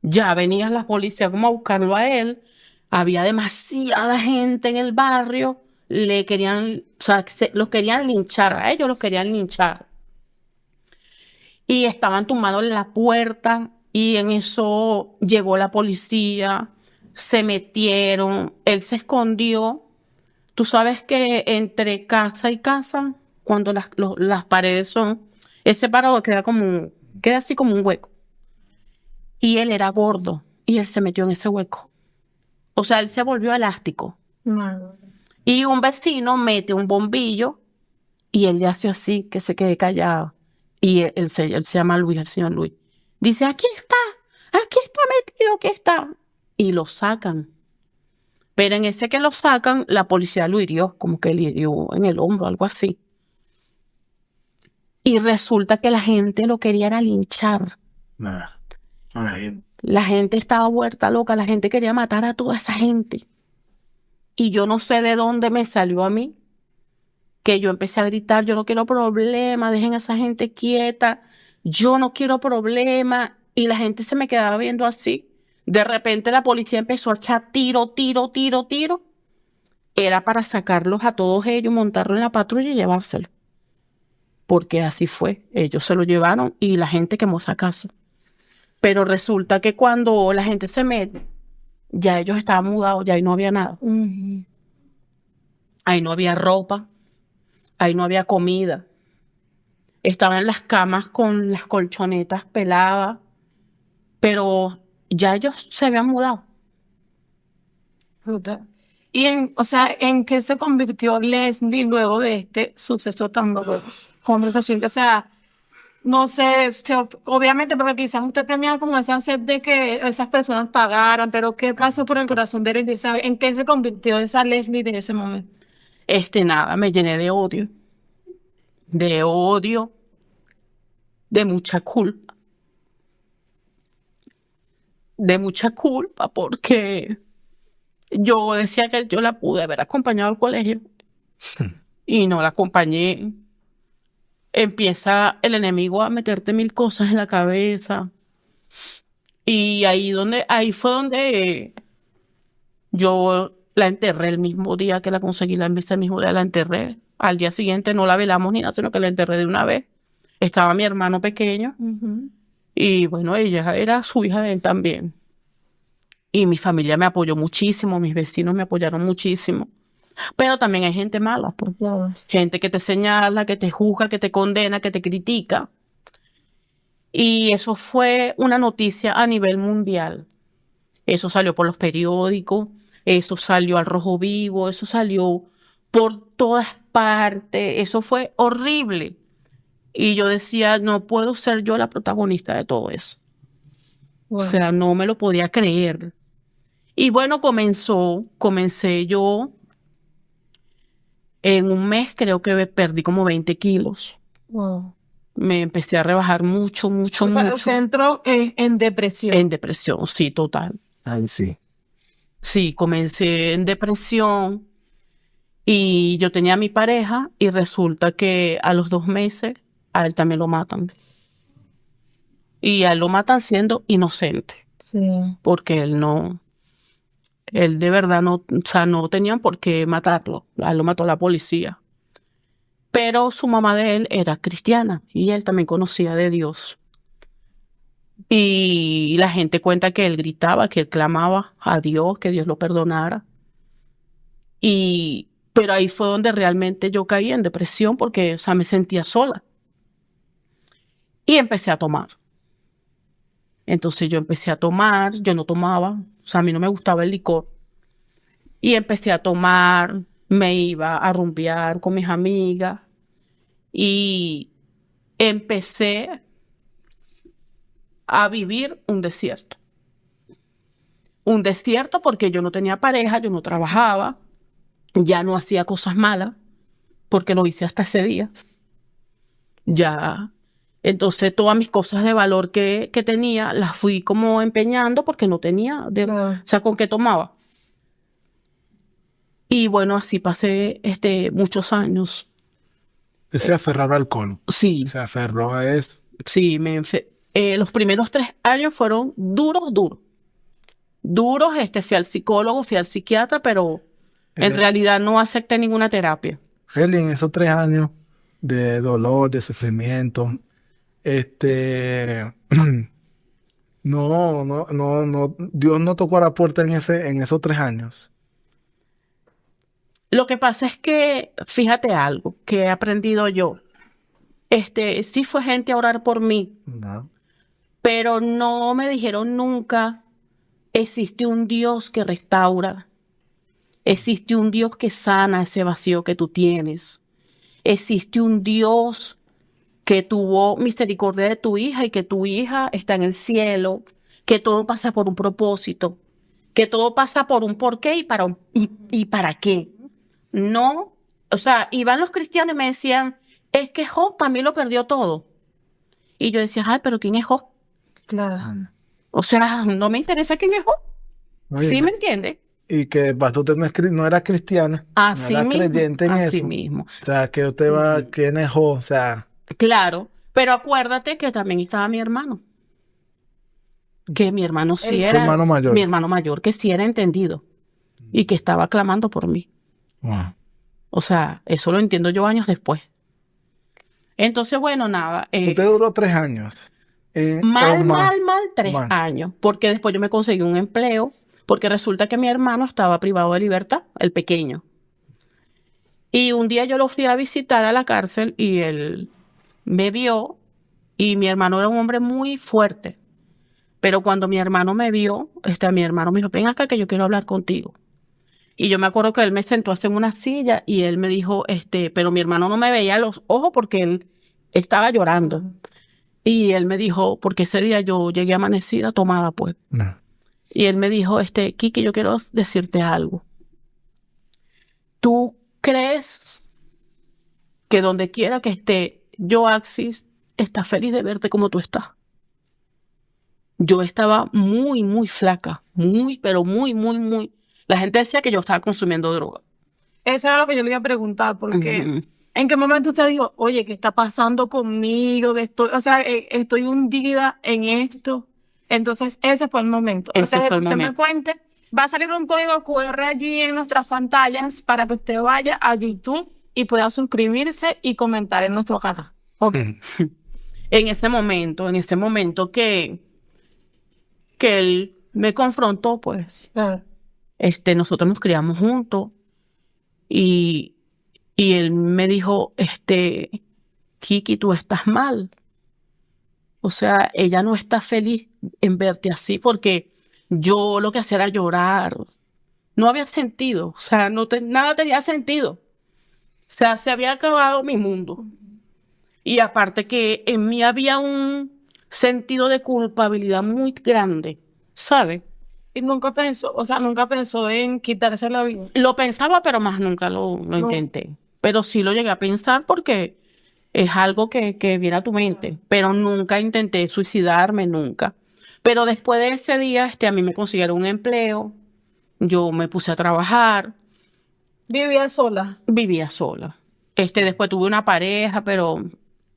ya venía la policía como a buscarlo a él. Había demasiada gente en el barrio. Le querían, o sea, los querían linchar, a ellos los querían linchar. Y estaban tumbando en la puerta Y en eso llegó la policía, se metieron, él se escondió. Tú sabes que entre casa y casa, cuando las paredes son, es separado, queda así como un hueco. Y él era gordo y él se metió en ese hueco. O sea, él se volvió elástico. No. Y un vecino mete un bombillo y él le hace así, que se quede callado. Y él se llama Luis, el señor Luis. Dice, aquí está metido, aquí está. Y lo sacan. Pero en ese que lo sacan, la policía lo hirió, como que le hirió en el hombro, algo así. Y resulta que la gente lo quería era linchar. Nah. Ay, La gente estaba vuelta loca, la gente quería matar a toda esa gente. Y yo no sé de dónde me salió a mí, que yo empecé a gritar, yo no quiero problema, dejen a esa gente quieta, yo no quiero problema. Y la gente se me quedaba viendo así. De repente la policía empezó a echar tiro. Era para sacarlos a todos ellos, montarlos en la patrulla y llevárselos. Porque así fue. Ellos se lo llevaron y la gente quemó esa casa. Pero resulta que cuando la gente se mete, ya ellos estaban mudados, ya ahí no había nada. Ahí no había ropa, ahí no había comida. Estaban en las camas con las colchonetas peladas, pero ya ellos se habían mudado. Y ¿en qué se convirtió Leslie luego de este suceso tan doloroso? Conversación, o sea, no sé, obviamente, porque quizás usted tenía como ese sed de que esas personas pagaran, pero ¿qué pasó por el corazón de Leslie? ¿Sabe? ¿En qué se convirtió esa Leslie de ese momento? Nada, me llené de odio, de mucha culpa, porque yo decía que yo la pude haber acompañado al colegio y no la acompañé. Empieza el enemigo a meterte mil cosas en la cabeza. Y ahí fue donde yo la enterré el mismo día que la conseguí, ese mismo día la enterré. Al día siguiente no la velamos ni nada, sino que la enterré de una vez. Estaba mi hermano pequeño y bueno, ella era su hija de él también. Y mi familia me apoyó muchísimo, mis vecinos me apoyaron muchísimo. Pero también hay gente mala, pues. Claro. Gente que te señala, que te juzga, que te condena, que te critica. Y eso fue una noticia a nivel mundial. Eso salió por los periódicos, eso salió al Rojo Vivo, eso salió por todas partes. Eso fue horrible. Y yo decía, no puedo ser yo la protagonista de todo eso. Bueno. O sea, no me lo podía creer. Y bueno, comencé yo. En un mes creo que perdí como 20 kilos. Wow. Me empecé a rebajar mucho. O sea, usted entró en depresión. En depresión, sí, total. ay, sí. Sí, comencé en depresión y yo tenía a mi pareja y resulta que a los 2 meses a él también lo matan. Y a él lo matan siendo inocente, Sí. porque él de verdad no, o sea, no tenían por qué matarlo. A él lo mató la policía. Pero su mamá de él era cristiana y él también conocía de Dios. Y la gente cuenta que él gritaba, que él clamaba a Dios, que Dios lo perdonara. Pero ahí fue donde realmente yo caí en depresión porque, o sea, me sentía sola. Y empecé a tomar. Entonces yo empecé a tomar, yo no tomaba, o sea, a mí no me gustaba el licor. Y empecé a tomar, me iba a rumbear con mis amigas y empecé a vivir un desierto. Un desierto porque yo no tenía pareja, yo no trabajaba, ya no hacía cosas malas, porque lo hice hasta ese día. Ya, entonces todas mis cosas de valor que tenía las fui como empeñando porque no tenía, o sea, ¿con qué tomaba? Y bueno, así pasé muchos años. Se aferraba al alcohol. Sí, Se aferró a eso. sí, los primeros 3 años fueron duros. Fui al psicólogo, fui al psiquiatra, pero en realidad no acepté ninguna terapia. Eli, en esos 3 años de dolor, de sufrimiento, No, Dios no tocó a la puerta en esos 3 años. Lo que pasa es que, fíjate algo que he aprendido yo. Sí fue gente a orar por mí, No. pero no me dijeron nunca, existe un Dios que restaura, existe un Dios que sana ese vacío que tú tienes, existe un Dios que tuvo misericordia de tu hija y que tu hija está en el cielo, que todo pasa por un propósito, que todo pasa por un porqué y para qué. No, o sea, iban los cristianos y me decían, es que Job también lo perdió todo. Y yo decía, ay, pero ¿quién es Job? Claro. O sea, no me interesa quién es Job. Oye, ¿Sí me entiende? y que el pastor usted no era cristiana, Así no era mismo, creyente en así eso. mismo. O sea, que usted va, ¿quién es Job? O sea, Claro, pero acuérdate que también estaba mi hermano. Que mi hermano sí Su era, hermano mayor. mi hermano mayor, que sí era entendido y que estaba clamando por mí. wow. O sea, eso lo entiendo yo años después. Entonces, bueno, nada. Usted duró 3 años. O Mal, más. 3 Mal. años, porque después yo me conseguí un empleo, porque resulta que mi hermano estaba privado de libertad, el pequeño. Y un día yo lo fui a visitar a la cárcel y él me vio y mi hermano era un hombre muy fuerte. Pero cuando mi hermano me vio, mi hermano me dijo, ven acá que yo quiero hablar contigo. Y yo me acuerdo que él me sentó así en una silla y él me dijo, pero mi hermano no me veía los ojos porque él estaba llorando. Y él me dijo, porque ese día yo llegué amanecida, tomada pues. No. Y él me dijo, Kiki, yo quiero decirte algo. ¿Tú crees que donde quiera que esté, yo, Axis, está feliz de verte como tú estás? Yo estaba muy, muy flaca, muy, pero muy, muy, muy. La gente decía que yo estaba consumiendo droga. Eso era lo que yo le iba a preguntar, porque Ujú. ¿en qué momento usted dijo, oye, qué está pasando conmigo? Que estoy, o sea, estoy hundida en esto. Entonces, ese fue el momento. Ese Entonces, fue el usted me momento. cuente, va a salir un código QR allí en nuestras pantallas para que usted vaya a YouTube y pueda suscribirse y comentar en nuestro canal. Ok. En ese momento que él me confrontó, pues, Claro. nosotros nos criamos juntos y él me dijo, Kiki, tú estás mal. O sea, ella no está feliz en verte así porque yo lo que hacía era llorar. No había sentido, o sea, nada tenía sentido. O sea, se había acabado mi mundo. Y aparte que en mí había un sentido de culpabilidad muy grande, ¿sabes? Y nunca pensó en quitarse la vida. Lo pensaba, pero más nunca lo No. intenté. Pero sí lo llegué a pensar porque es algo que viene a tu mente. Pero nunca intenté suicidarme, nunca. Pero después de ese día, a mí me consiguieron un empleo. Yo me puse a trabajar. Vivía sola. Vivía sola. Después tuve una pareja, pero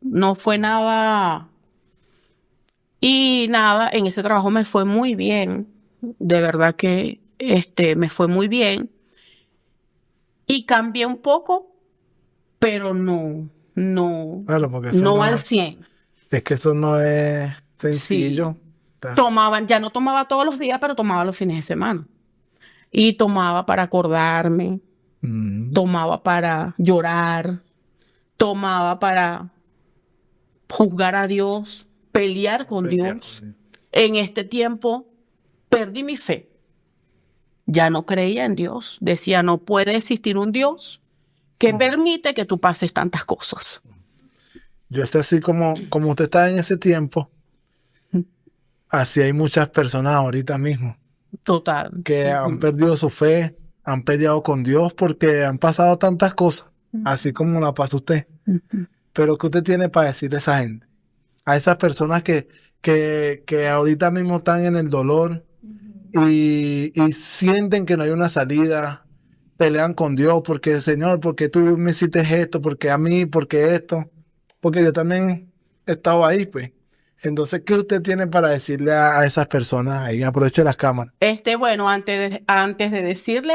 no fue nada. Y nada, en ese trabajo me fue muy bien. De verdad que me fue muy bien. Y cambié un poco, pero no Claro, porque eso no no, al 100. es que eso no es Sí. sencillo. Está- Ya no tomaba todos los días, pero tomaba los fines de semana. Y tomaba para acordarme, Mm. tomaba para llorar, tomaba para juzgar a Dios, pelear con Dios. En este tiempo perdí mi fe. Ya no creía en Dios. Decía, no puede existir un Dios que permite que tú pases tantas cosas. Yo estoy así como usted está en ese tiempo. Así hay muchas personas ahorita mismo Total. que han perdido su fe, han peleado con Dios porque han pasado tantas cosas, así como la pasa usted. Pero ¿qué usted tiene para decirle a esa gente? A esas personas que ahorita mismo están en el dolor y sienten que no hay una salida, pelean con Dios porque, Señor, porque tú me hiciste esto, porque a mí, porque esto, porque yo también he estado ahí, pues. Entonces, ¿qué usted tiene para decirle a esas personas ahí? Aproveche las cámaras. Bueno, antes de decirle,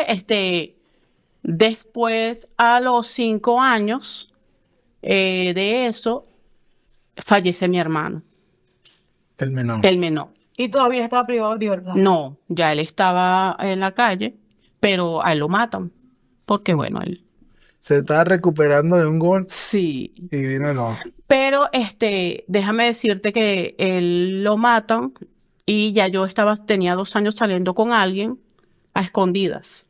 después a los 5 años de eso, fallece mi hermano, El menor. el menor. Y todavía estaba privado de libertad. No, ya él estaba en la calle, pero a él lo matan. Porque bueno, él Se está recuperando de un gol sí. y vino no. Pero déjame decirte que él lo matan y ya tenía 2 años saliendo con alguien a escondidas.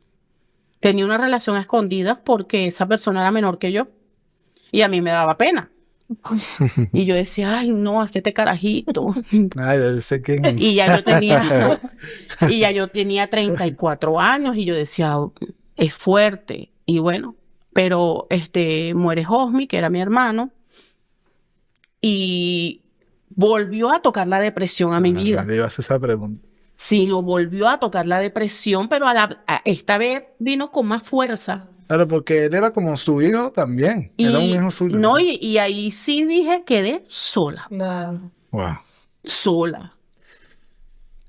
Tenía una relación a escondidas porque esa persona era menor que yo y a mí me daba pena. Y yo decía, ay, no, es que este carajito. Ay, debe ser que... Y ya yo tenía 34 años y yo decía, es fuerte. Y bueno, pero muere Josmi, que era mi hermano, y volvió a tocar la depresión a mi vida. Le iba a hacer esa pregunta. Sí, lo volvió a tocar la depresión, pero esta vez vino con más fuerza. Claro, porque él era como su hijo también. Era un hijo suyo. No, y ahí sí dije, quedé sola. Claro. Wow. Sola.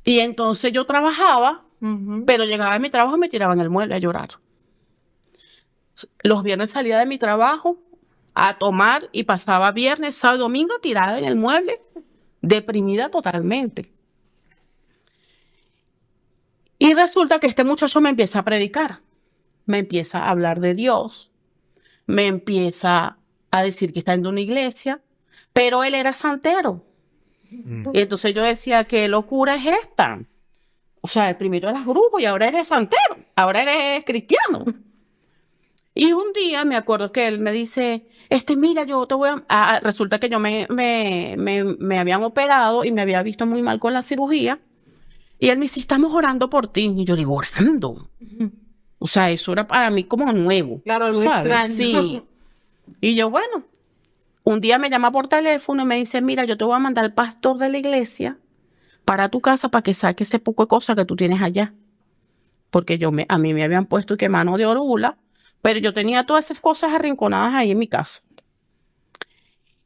Y entonces yo trabajaba, pero llegaba de mi trabajo y me tiraba en el mueble a llorar. Los viernes salía de mi trabajo a tomar y pasaba viernes, sábado y domingo tirada en el mueble, deprimida totalmente. Y resulta que este muchacho me empieza a predicar, me empieza a hablar de Dios, me empieza a decir que está en una iglesia, pero él era santero. Y entonces yo decía, ¿qué locura es esta? O sea, el primero eras brujo y ahora eres santero, ahora eres cristiano. Y un día me acuerdo que él me dice, mira, yo te voy a... resulta que yo me habían operado y me había visto muy mal con la cirugía. Y él me dice, estamos orando por ti. Y yo digo, ¿orando? O sea, eso era para mí como nuevo. Claro, algo extraño. Sí. Y yo, bueno, un día me llama por teléfono y me dice, mira, yo te voy a mandar al pastor de la iglesia para tu casa para que saque ese poco de cosas que tú tienes allá. Porque a mí me habían puesto que mano de orula, pero yo tenía todas esas cosas arrinconadas ahí en mi casa.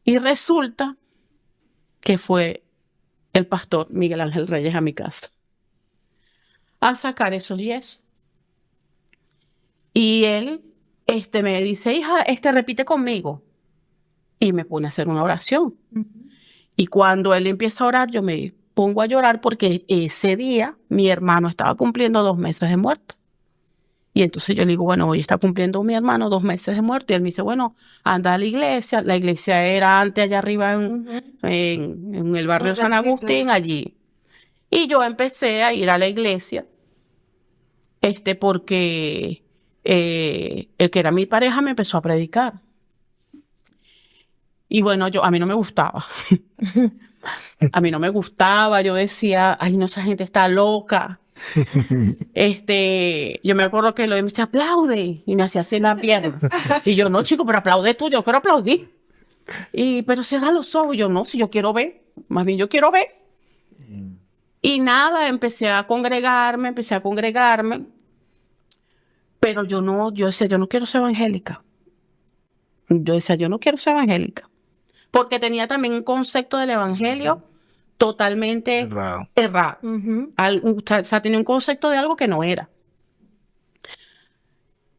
Y resulta que fue el pastor Miguel Ángel Reyes a mi casa a sacar eso y eso. Y él me dice, hija, repite conmigo. Y me pone a hacer una oración. Y cuando él empieza a orar, yo me pongo a llorar porque ese día mi hermano estaba cumpliendo 2 meses de muerto. Y entonces yo le digo, bueno, hoy está cumpliendo mi hermano 2 meses de muerto. Y él me dice, bueno, anda a la iglesia. La iglesia era antes allá arriba en el barrio San Agustín, allí. Y yo empecé a ir a la iglesia, porque el que era mi pareja me empezó a predicar. Y bueno, a mí no me gustaba. A mí no me gustaba. Yo decía, ay, no, esa gente está loca. Yo me acuerdo que me decía, aplaude. Y me hacía así en la pierna. Y yo, no, chico, pero aplaude tú, yo quiero aplaudir. Pero cierra los ojos. Y yo, no, si yo quiero ver. Más bien yo quiero ver. Y nada, empecé a congregarme. Pero yo decía, yo no quiero ser evangélica. Yo decía, yo no quiero ser evangélica. Porque tenía también un concepto del evangelio totalmente errado. O sea, tenía un concepto de algo que no era.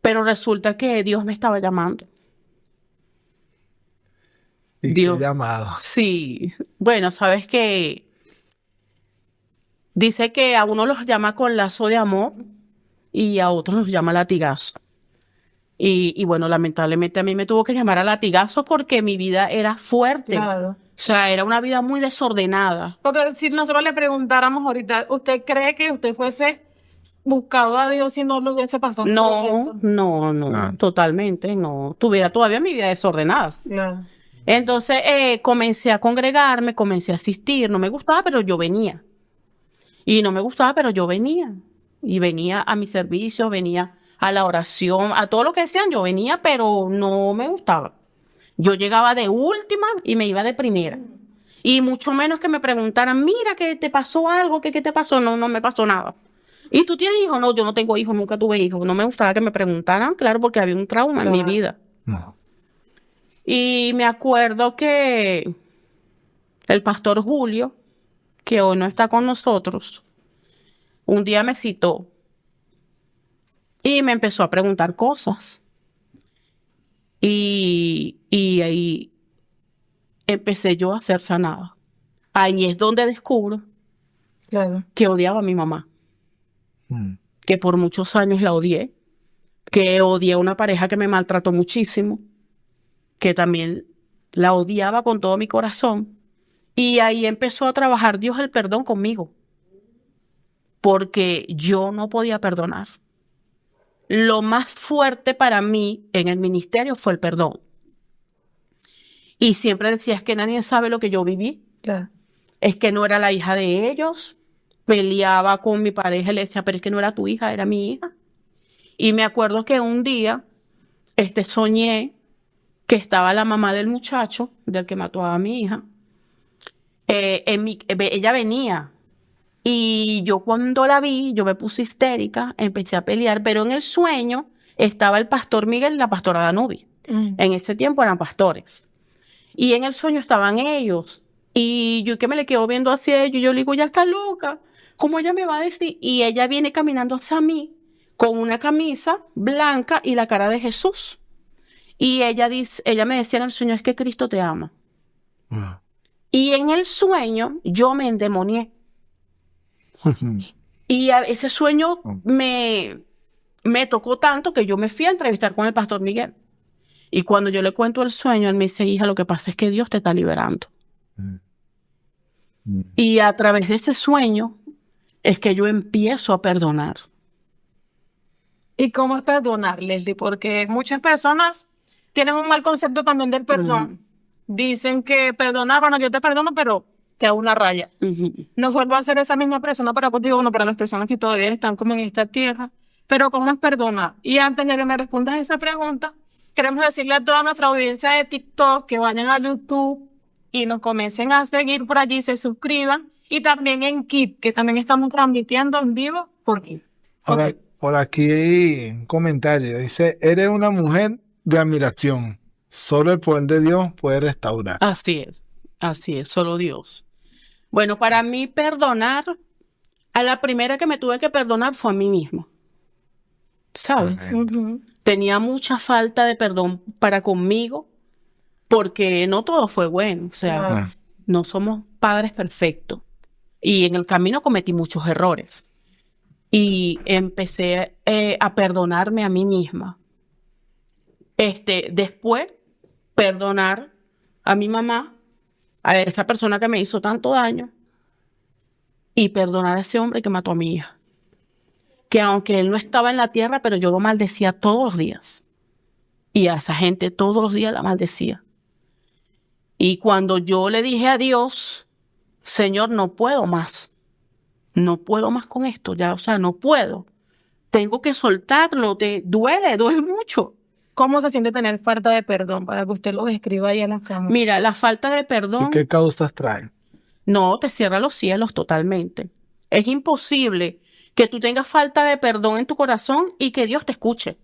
Pero resulta que Dios me estaba llamando. Y Dios. qué llamado. Sí. Bueno, sabes que dice que a uno los llama con lazo de amor y a otros los llama latigazo. Y bueno, lamentablemente a mí me tuvo que llamar a latigazo porque mi vida era fuerte. Claro. O sea, era una vida muy desordenada. Porque si nosotros le preguntáramos ahorita, ¿usted cree que usted fuese buscado a Dios si no lo hubiese pasado? No, totalmente, no. Tuviera todavía mi vida desordenada. Claro. Entonces comencé a congregarme, comencé a asistir. No me gustaba, pero yo venía. Y no me gustaba, pero yo venía. Y venía a mi servicio, venía a la oración, a todo lo que decían, yo venía, pero no me gustaba. Yo llegaba de última y me iba de primera. Y mucho menos que me preguntaran, mira, que te pasó algo, ¿qué te pasó? No me pasó nada. ¿Y tú tienes hijos? No, yo no tengo hijos, nunca tuve hijos. No me gustaba que me preguntaran, claro, porque había un trauma en mi vida. No. Y me acuerdo que el pastor Julio, que hoy no está con nosotros, un día me citó y me empezó a preguntar cosas. Y ahí empecé yo a ser sanada. Ahí es donde descubro Claro. que odiaba a mi mamá, que por muchos años la odié, que odié a una pareja que me maltrató muchísimo, que también la odiaba con todo mi corazón. Y ahí empezó a trabajar Dios el perdón conmigo, porque yo no podía perdonar. Lo más fuerte para mí en el ministerio fue el perdón. Y siempre decía, es que nadie sabe lo que yo viví. Claro. Es que no era la hija de ellos. Peleaba con mi pareja y le decía, pero es que no era tu hija, era mi hija. Y me acuerdo que un día soñé que estaba la mamá del muchacho, del que mató a mi hija. Ella venía. Y yo cuando la vi, yo me puse histérica, empecé a pelear, pero en el sueño estaba el pastor Miguel y la pastora Danubi. En ese tiempo eran pastores. Y en el sueño estaban ellos. Y yo que me le quedo viendo hacia ellos, yo le digo, ya está loca. ¿Cómo ella me va a decir? Y ella viene caminando hacia mí con una camisa blanca y la cara de Jesús. Y ella me decía en el sueño, es que Cristo te ama. Y en el sueño yo me endemonié. Y ese sueño me tocó tanto que yo me fui a entrevistar con el pastor Miguel. Y cuando yo le cuento el sueño, él me dice, hija, lo que pasa es que Dios te está liberando. Y a través de ese sueño es que yo empiezo a perdonar. ¿Y cómo es perdonar, Leslie? Porque muchas personas tienen un mal concepto también del perdón. Dicen que perdonar, bueno, yo te perdono, pero te hago una raya. No vuelvo a ser esa misma persona para contigo, bueno, para las personas que todavía están como en esta tierra. Pero ¿cómo es perdonar? Y antes de que me respondas esa pregunta, queremos decirle a toda nuestra audiencia de TikTok que vayan a YouTube y nos comiencen a seguir por allí, se suscriban. Y también en Kit, que también estamos transmitiendo en vivo por Kit. Ahora, por aquí hay un comentario. Dice, eres una mujer de admiración. Solo el poder de Dios puede restaurar. Así es, solo Dios. Bueno, para mí perdonar, a la primera que me tuve que perdonar fue a mí misma. ¿Sabes? Tenía mucha falta de perdón para conmigo, porque no todo fue bueno. O sea, no somos padres perfectos. Y en el camino cometí muchos errores. Y empecé a perdonarme a mí misma. Después, perdonar a mi mamá, a esa persona que me hizo tanto daño, y perdonar a ese hombre que mató a mi hija. Que aunque él no estaba en la tierra, pero yo lo maldecía todos los días. Y a esa gente todos los días la maldecía. Y cuando yo le dije a Dios, Señor, no puedo más. No puedo más con esto, ya, o sea, no puedo. Tengo que soltarlo, duele mucho. ¿Cómo se siente tener falta de perdón? Para que usted lo describa ahí en la cámara. Mira, la falta de perdón... ¿Y qué causas trae? No, te cierra los cielos totalmente. Es imposible que tú tengas falta de perdón en tu corazón y que Dios te escuche.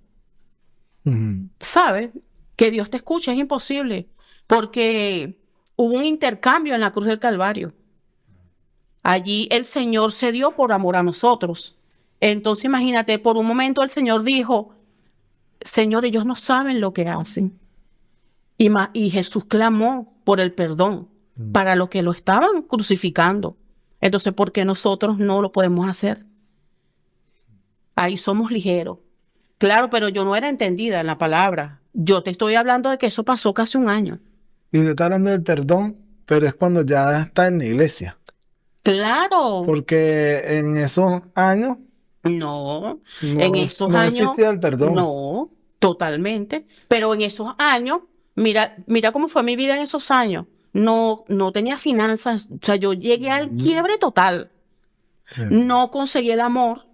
¿Sabes? Que Dios te escuche es imposible. Porque hubo un intercambio en la cruz del Calvario. Allí el Señor se dio por amor a nosotros. Entonces imagínate, por un momento el Señor dijo, Señor, ellos no saben lo que hacen. Y Jesús clamó por el perdón para los que lo estaban crucificando. Entonces, ¿por qué nosotros no lo podemos hacer? Ahí somos ligeros. Claro, pero yo no era entendida en la palabra. Yo te estoy hablando de que eso pasó casi un año. Y usted está hablando del perdón, pero es cuando ya está en la iglesia. Claro. Porque en esos años... No, en esos no años... existía el perdón. No, totalmente. Pero en esos años, mira cómo fue mi vida en esos años. No tenía finanzas. O sea, yo llegué al quiebre total. No conseguí el amor.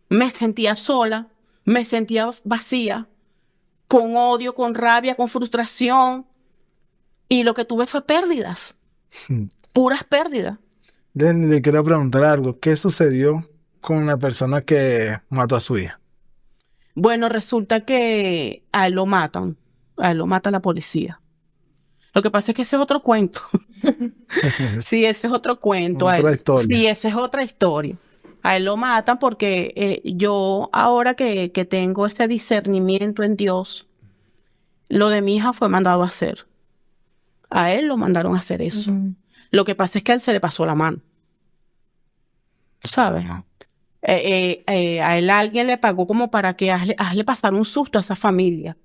Me sentía sola. Me sentía vacía. Con odio, con rabia, con frustración. Y lo que tuve fue pérdidas. Puras pérdidas. Le quiero preguntar algo. ¿Qué sucedió con la persona que mató a su hija? Bueno, resulta que a él lo matan. A él lo mata la policía. Lo que pasa es que ese es otro cuento. Sí, ese es otro cuento. Otra historia. Sí, esa es otra historia. A él lo matan porque yo ahora que tengo ese discernimiento en Dios, lo de mi hija fue mandado a hacer. A él lo mandaron a hacer eso. Lo que pasa es que a él se le pasó la mano. ¿sabes? A él alguien le pagó como para que hazle pasar un susto a esa familia.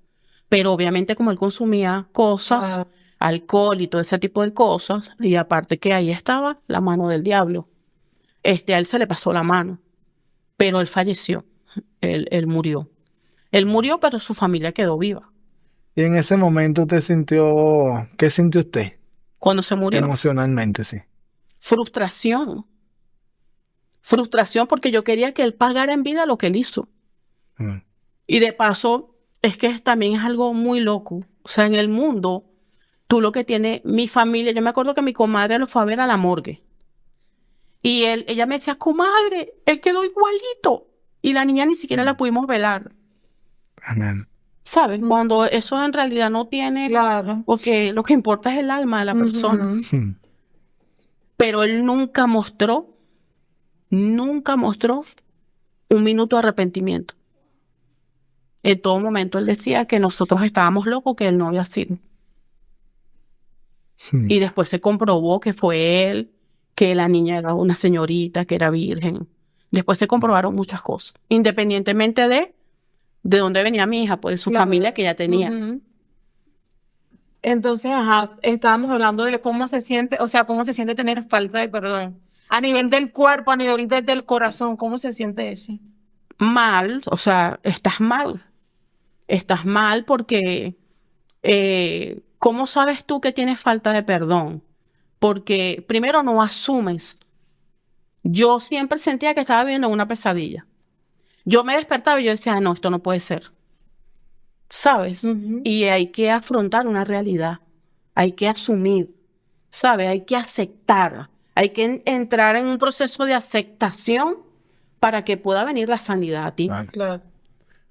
Pero obviamente como él consumía cosas, alcohol y todo ese tipo de cosas, y aparte que ahí estaba la mano del diablo, a él se le pasó la mano, pero él falleció, él murió. Él murió, pero su familia quedó viva. Y en ese momento ¿qué sintió usted? Cuando se murió, Emocionalmente, sí. frustración. Frustración porque yo quería que él pagara en vida lo que él hizo. Mm. Y de paso, es que también es algo muy loco. O sea, en el mundo, tú lo que tienes, mi familia, yo me acuerdo que mi comadre lo fue a ver a la morgue. Y ella me decía, comadre, él quedó igualito. Y la niña ni siquiera la pudimos velar. Amén. ¿Sabes? Cuando eso en realidad no tiene... Claro. Porque lo que importa es el alma de la persona. Mm. Pero él nunca mostró un minuto de arrepentimiento. En todo momento él decía que nosotros estábamos locos, que él no había sido. Mm. Y después se comprobó que fue él, que la niña era una señorita, que era virgen. Después se comprobaron muchas cosas, independientemente de dónde venía mi hija, pues de su Claro. familia que ella tenía. Ujú. Entonces, estábamos hablando de cómo se siente, o sea, cómo se siente tener falta de perdón. A nivel del cuerpo, a nivel del corazón, ¿cómo se siente eso? Mal, o sea, estás mal. Estás mal porque ¿cómo sabes tú que tienes falta de perdón? Porque primero no asumes. Yo siempre sentía que estaba viviendo en una pesadilla. Yo me despertaba y yo decía, no, esto no puede ser. ¿Sabes? Ujú. Y hay que afrontar una realidad. Hay que asumir. ¿Sabes? Hay que aceptar. Hay que entrar en un proceso de aceptación para que pueda venir la sanidad a ti. Claro. Claro.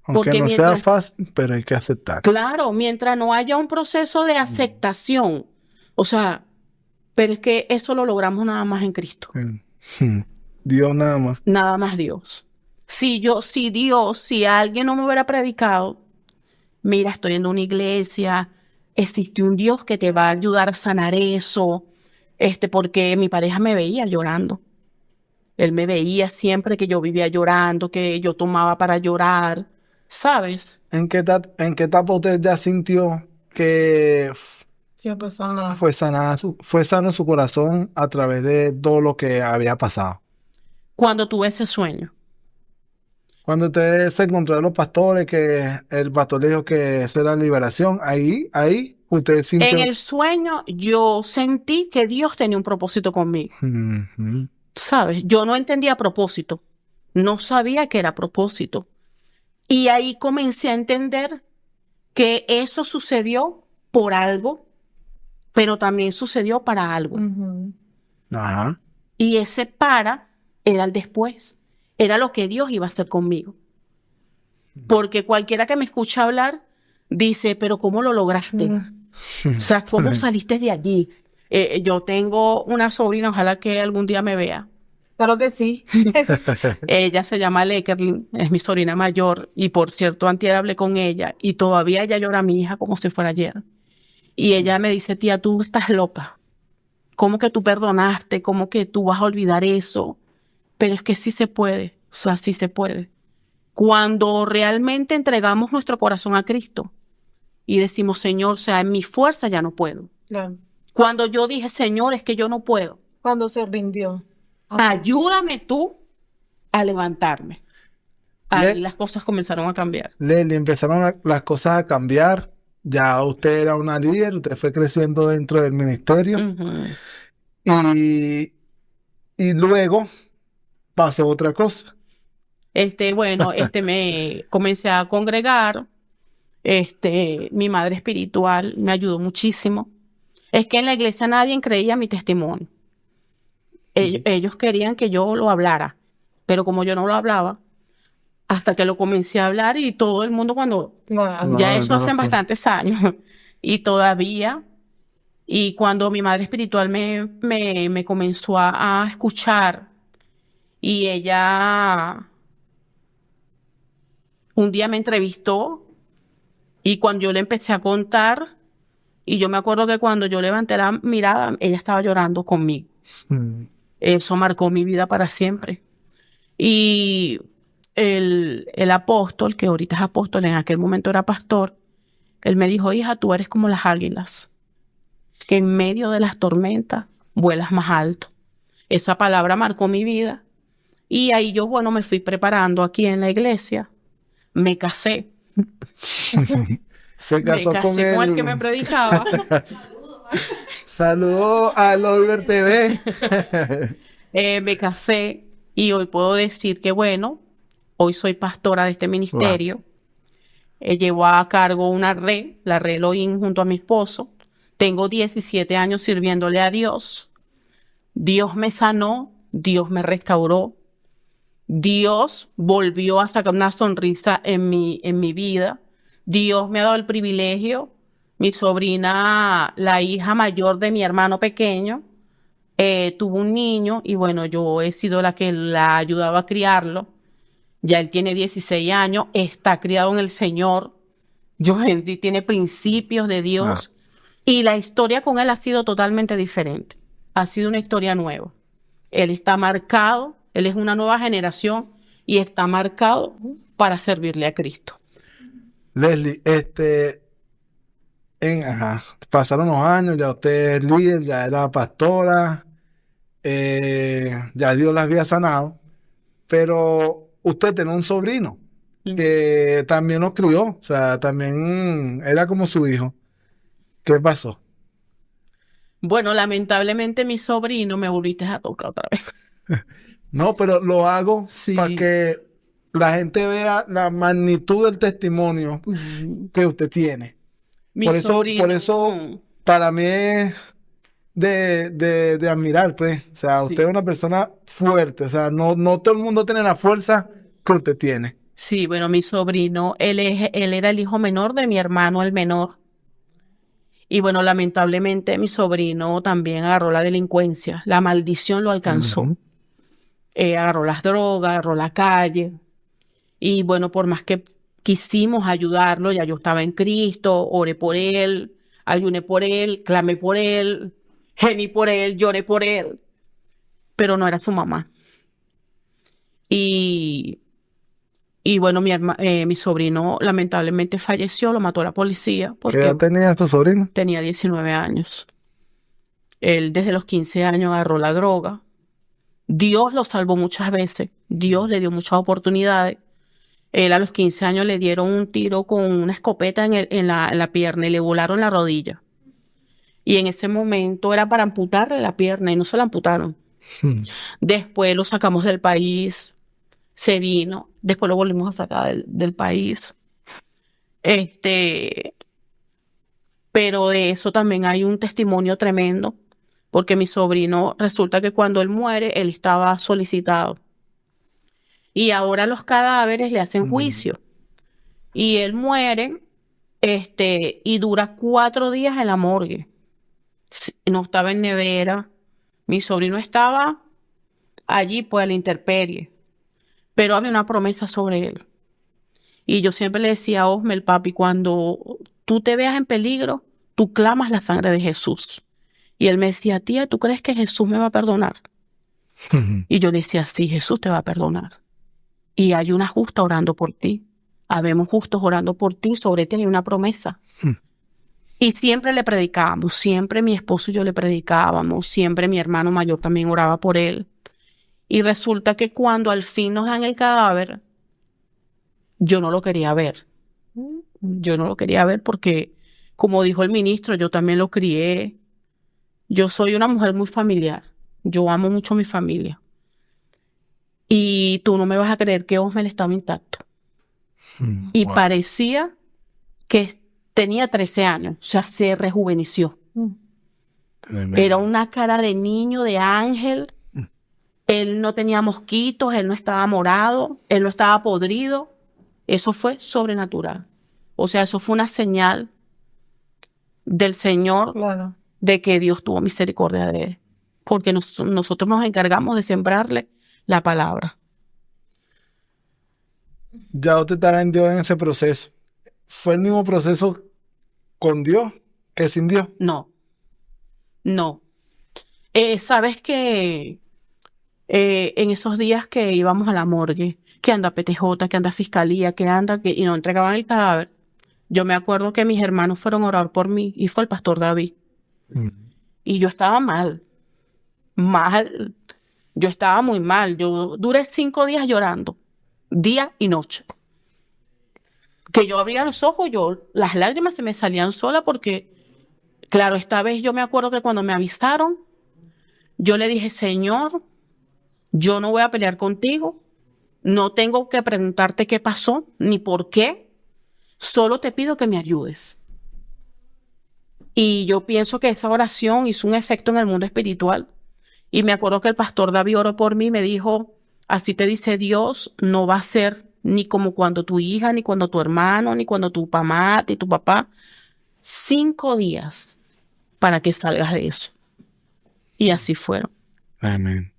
Aunque Porque no sea fácil, pero hay que aceptar. Claro, mientras no haya un proceso de aceptación, o sea, pero es que eso lo logramos nada más en Cristo, Mm. Dios nada más. nada más Dios. Si alguien no me hubiera predicado, mira, estoy en una iglesia, existe un Dios que te va a ayudar a sanar eso, porque mi pareja me veía llorando. Él me veía siempre que yo vivía llorando, que yo tomaba para llorar, ¿sabes? ¿En qué etapa usted ya sintió que Sí, pues no. fue sano su corazón a través de todo lo que había pasado? Cuando tuve ese sueño. Cuando usted se encontró a los pastores, que el pastor le dijo que eso era liberación, ahí usted sintió... En el sueño yo sentí que Dios tenía un propósito conmigo, Ujú. ¿sabes? Yo no entendía propósito, no sabía que era propósito. Y ahí comencé a entender que eso sucedió por algo, pero también sucedió para algo. Ujú. Ajá. Y ese para era el después, era lo que Dios iba a hacer conmigo. Porque cualquiera que me escucha hablar dice, pero ¿cómo lo lograste? O sea, ¿cómo saliste de allí? Yo tengo una sobrina, ojalá que algún día me vea. Claro que sí. Ella se llama Lekerlin, es mi sobrina mayor. Y por cierto, antier hablé con ella y todavía ella llora a mi hija como si fuera ayer. Y ella me dice, tía, tú estás loca. ¿Cómo que tú perdonaste? ¿Cómo que tú vas a olvidar eso? Pero es que sí se puede, o sea, sí se puede. Cuando realmente entregamos nuestro corazón a Cristo y decimos, Señor, o sea, en mi fuerza ya no puedo. Claro. Cuando yo dije, Señor, es que yo no puedo, Cuando se rindió. ayúdame tú a levantarme. Ahí Le- las cosas comenzaron a cambiar. Leli, empezaron las cosas a cambiar. Ya usted era una líder, usted fue creciendo dentro del ministerio. Ujú. Y luego pasó otra cosa. Bueno, me comencé a congregar. Mi madre espiritual me ayudó muchísimo. Es que en la iglesia nadie creía mi testimonio. Ellos querían que yo lo hablara, pero como yo no lo hablaba, hasta que lo comencé a hablar y todo el mundo Claro. ya No, eso hace no. bastantes años y todavía, y cuando mi madre espiritual me comenzó a escuchar y ella un día me entrevistó y cuando yo le empecé a contar, y yo me acuerdo que cuando yo levanté la mirada, ella estaba llorando conmigo. Mm. Eso marcó mi vida para siempre. Y el apóstol, que ahorita es apóstol, en aquel momento era pastor, él me dijo, hija, tú eres como las águilas, que en medio de las tormentas vuelas más alto. Esa palabra marcó mi vida. Y ahí yo, bueno, me fui preparando aquí en la iglesia. Me casé. Se casó Me casé con el que me predicaba. Saludos a Oliver TV. Me casé y hoy puedo decir que, bueno, hoy soy pastora de este ministerio. Llevo a cargo una red, la red Elohim, junto a mi esposo. Tengo 17 años sirviéndole a Dios. Dios me sanó, Dios me restauró. Dios volvió a sacar una sonrisa en mi vida. Dios me ha dado el privilegio. Mi sobrina, la hija mayor de mi hermano pequeño, tuvo un niño y bueno, yo he sido la que la ayudaba a criarlo. Ya él tiene 16 años, está criado en el Señor. Tiene principios de Dios. Y la historia con él ha sido totalmente diferente. Ha sido una historia nueva. Él está marcado, él es una nueva generación y está marcado para servirle a Cristo. Leslie, pasaron los años, ya usted es líder, ya era pastora, ya Dios la había sanado, pero usted tiene un sobrino que también lo crió, o sea, también era como su hijo. ¿Qué pasó? Bueno, lamentablemente mi sobrino me volviste a tocar otra vez. No, pero lo hago Sí. para que la gente vea la magnitud del testimonio que usted tiene. Mi Por eso, sobrino. para mí es de admirar, pues. O sea, Sí. usted es una persona fuerte. O sea, no todo el mundo tiene la fuerza que usted tiene. Sí, bueno, mi sobrino, él era el hijo menor de mi hermano, el menor. Y bueno, lamentablemente mi sobrino también agarró la delincuencia. La maldición lo alcanzó. Ujú. Agarró las drogas, agarró la calle. Y bueno, por más que quisimos ayudarlo, ya yo estaba en Cristo, oré por él, ayuné por él, clamé por él, gemí por él, lloré por él. Pero no era su mamá. Y bueno, mi sobrino lamentablemente falleció, lo mató la policía ¿Qué porque edad tenía tu sobrino? tenía 19 años. Él desde los 15 años agarró la droga. Dios lo salvó muchas veces. Dios le dio muchas oportunidades. Él a los 15 años le dieron un tiro con una escopeta en la pierna y le volaron la rodilla. Y en ese momento era para amputarle la pierna y no se la amputaron. Después lo sacamos del país. Se vino, después lo volvimos a sacar del país. Pero de eso también hay un testimonio tremendo, porque mi sobrino, resulta que cuando él muere, él estaba solicitado. Y ahora los cadáveres le hacen juicio. Y él muere, y dura 4 días en la morgue. No estaba en nevera. Mi sobrino estaba allí, pues, a la intemperie. Pero había una promesa sobre él. Y yo siempre le decía a Osmer, papi, cuando tú te veas en peligro, tú clamas la sangre de Jesús. Y él me decía, tía, ¿tú crees que Jesús me va a perdonar? Y yo le decía, sí, Jesús te va a perdonar. Y hay una justa orando por ti. Habemos justos orando por ti, sobre ti hay una promesa. Y siempre le predicábamos, siempre mi esposo y yo le predicábamos, siempre mi hermano mayor también oraba por él. Y resulta que cuando al fin nos dan el cadáver, yo no lo quería ver. Yo no lo quería ver porque, como dijo el ministro, yo también lo crié. Yo soy una mujer muy familiar. Yo amo mucho a mi familia. Y tú no me vas a creer que Osmer estaba intacto. Y Wow. parecía que tenía 13 años. O sea, se rejuveneció. Era una cara de niño, de ángel. Él no tenía mosquitos, él no estaba morado, él no estaba podrido. Eso fue sobrenatural. O sea, eso fue una señal del Señor, Claro. de que Dios tuvo misericordia de él. Porque nosotros nos encargamos de sembrarle la palabra. Ya usted estará en Dios en ese proceso. ¿Fue el mismo proceso con Dios que sin Dios? No. Sabes que En esos días que íbamos a la morgue, que anda PTJ, que anda fiscalía, y nos entregaban el cadáver, yo me acuerdo que mis hermanos fueron a orar por mí y fue el pastor David. Y yo estaba mal. Yo estaba muy mal. Yo duré 5 días llorando, día y noche. Que yo abría los ojos, las lágrimas se me salían solas porque, claro, esta vez yo me acuerdo que cuando me avisaron, yo le dije, Señor, yo no voy a pelear contigo, no tengo que preguntarte qué pasó, ni por qué, solo te pido que me ayudes. Y yo pienso que esa oración hizo un efecto en el mundo espiritual. Y me acuerdo que el pastor David oró por mí y me dijo, así te dice Dios, no va a ser ni como cuando tu hija, ni cuando tu hermano, ni cuando tu mamá, ni tu papá. 5 días para que salgas de eso. Y así fueron. Amén.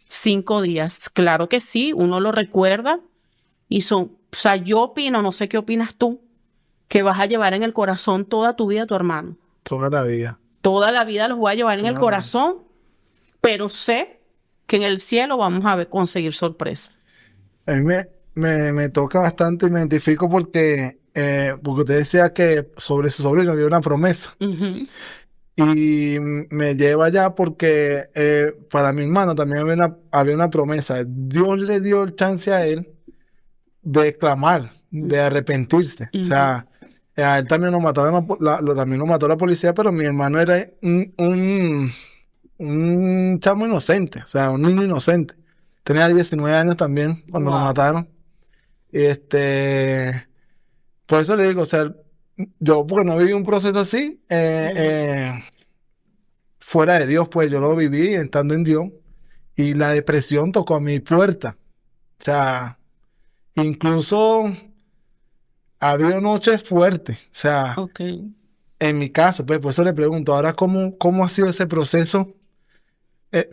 5 días. Claro que sí, uno lo recuerda. Y o sea, yo opino, no sé qué opinas tú, que vas a llevar en el corazón toda tu vida a tu hermano. Toda la vida. Toda la vida los voy a llevar en el corazón, pero sé que en el cielo vamos a conseguir sorpresa. A mí me toca bastante y me identifico porque usted decía que sobre su sobrino había una promesa. Y me lleva allá porque para mi hermano también había una promesa. Dios le dio el chance a él de clamar, de arrepentirse. O sea, a él también lo mataron, también lo mató la policía, pero mi hermano era un chamo inocente, o sea, un niño inocente. Tenía 19 años también cuando lo mataron. Por eso le digo, o sea, yo porque no viví un proceso así, fuera de Dios, pues yo lo viví estando en Dios. Y la depresión tocó a mi puerta. O sea, incluso había noches fuertes. O sea, en mi caso, pues por eso le pregunto, ahora ¿cómo ha sido ese proceso?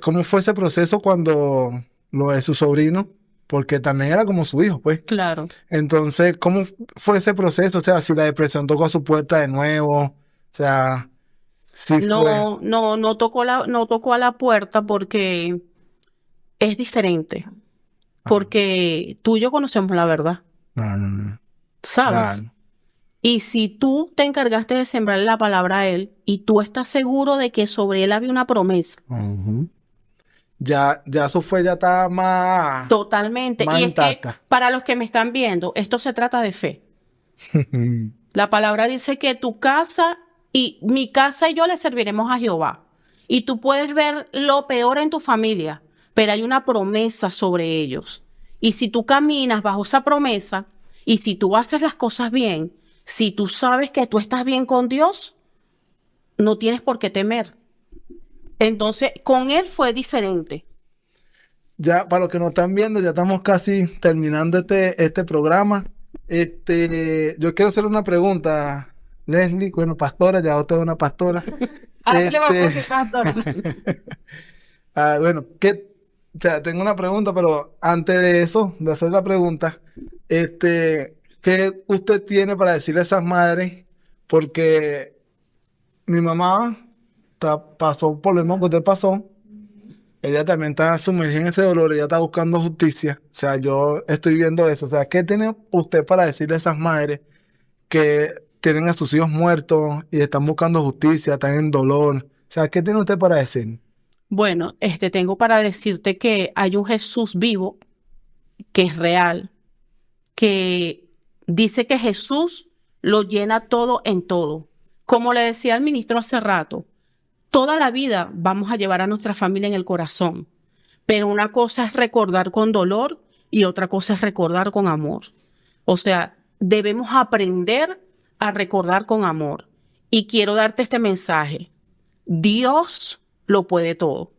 ¿Cómo fue ese proceso cuando lo de su sobrino? Porque también era como su hijo, pues. Claro. Entonces, ¿cómo fue ese proceso? O sea, si la depresión tocó a su puerta de nuevo, o sea, sí fue. No tocó a la puerta porque es diferente. Porque tú y yo conocemos la verdad. No. ¿Sabes? Claro. Y si tú te encargaste de sembrarle la palabra a él y tú estás seguro de que sobre él había una promesa. Ya eso fue, ya está más... Totalmente. Más y intacta. es que para los que me están viendo, esto se trata de fe. La palabra dice que tu casa y mi casa y yo le serviremos a Jehová. Y tú puedes ver lo peor en tu familia, pero hay una promesa sobre ellos. Y si tú caminas bajo esa promesa y si tú haces las cosas bien, si tú sabes que tú estás bien con Dios, no tienes por qué temer. Entonces, con él fue diferente. Ya, para los que nos están viendo, ya estamos casi terminando este programa. Yo quiero hacer una pregunta, Leslie, bueno, pastora, ya usted es una pastora. Bueno, o sea, tengo una pregunta, pero antes de eso, de hacer la pregunta, ¿qué usted tiene para decirle a esas madres? Porque mi mamá pasó por lo mismo que usted pasó. Ella también está sumergida en ese dolor, ella está buscando justicia. O sea, yo estoy viendo eso. O sea, ¿qué tiene usted para decirle a esas madres que tienen a sus hijos muertos y están buscando justicia, están en dolor? O sea, ¿qué tiene usted para decir? Bueno, tengo para decirte que hay un Jesús vivo, que es real, que dice que Jesús lo llena todo en todo. Como le decía al ministro hace rato, toda la vida vamos a llevar a nuestra familia en el corazón, pero una cosa es recordar con dolor y otra cosa es recordar con amor. O sea, debemos aprender a recordar con amor. Y quiero darte este mensaje. Dios lo puede todo.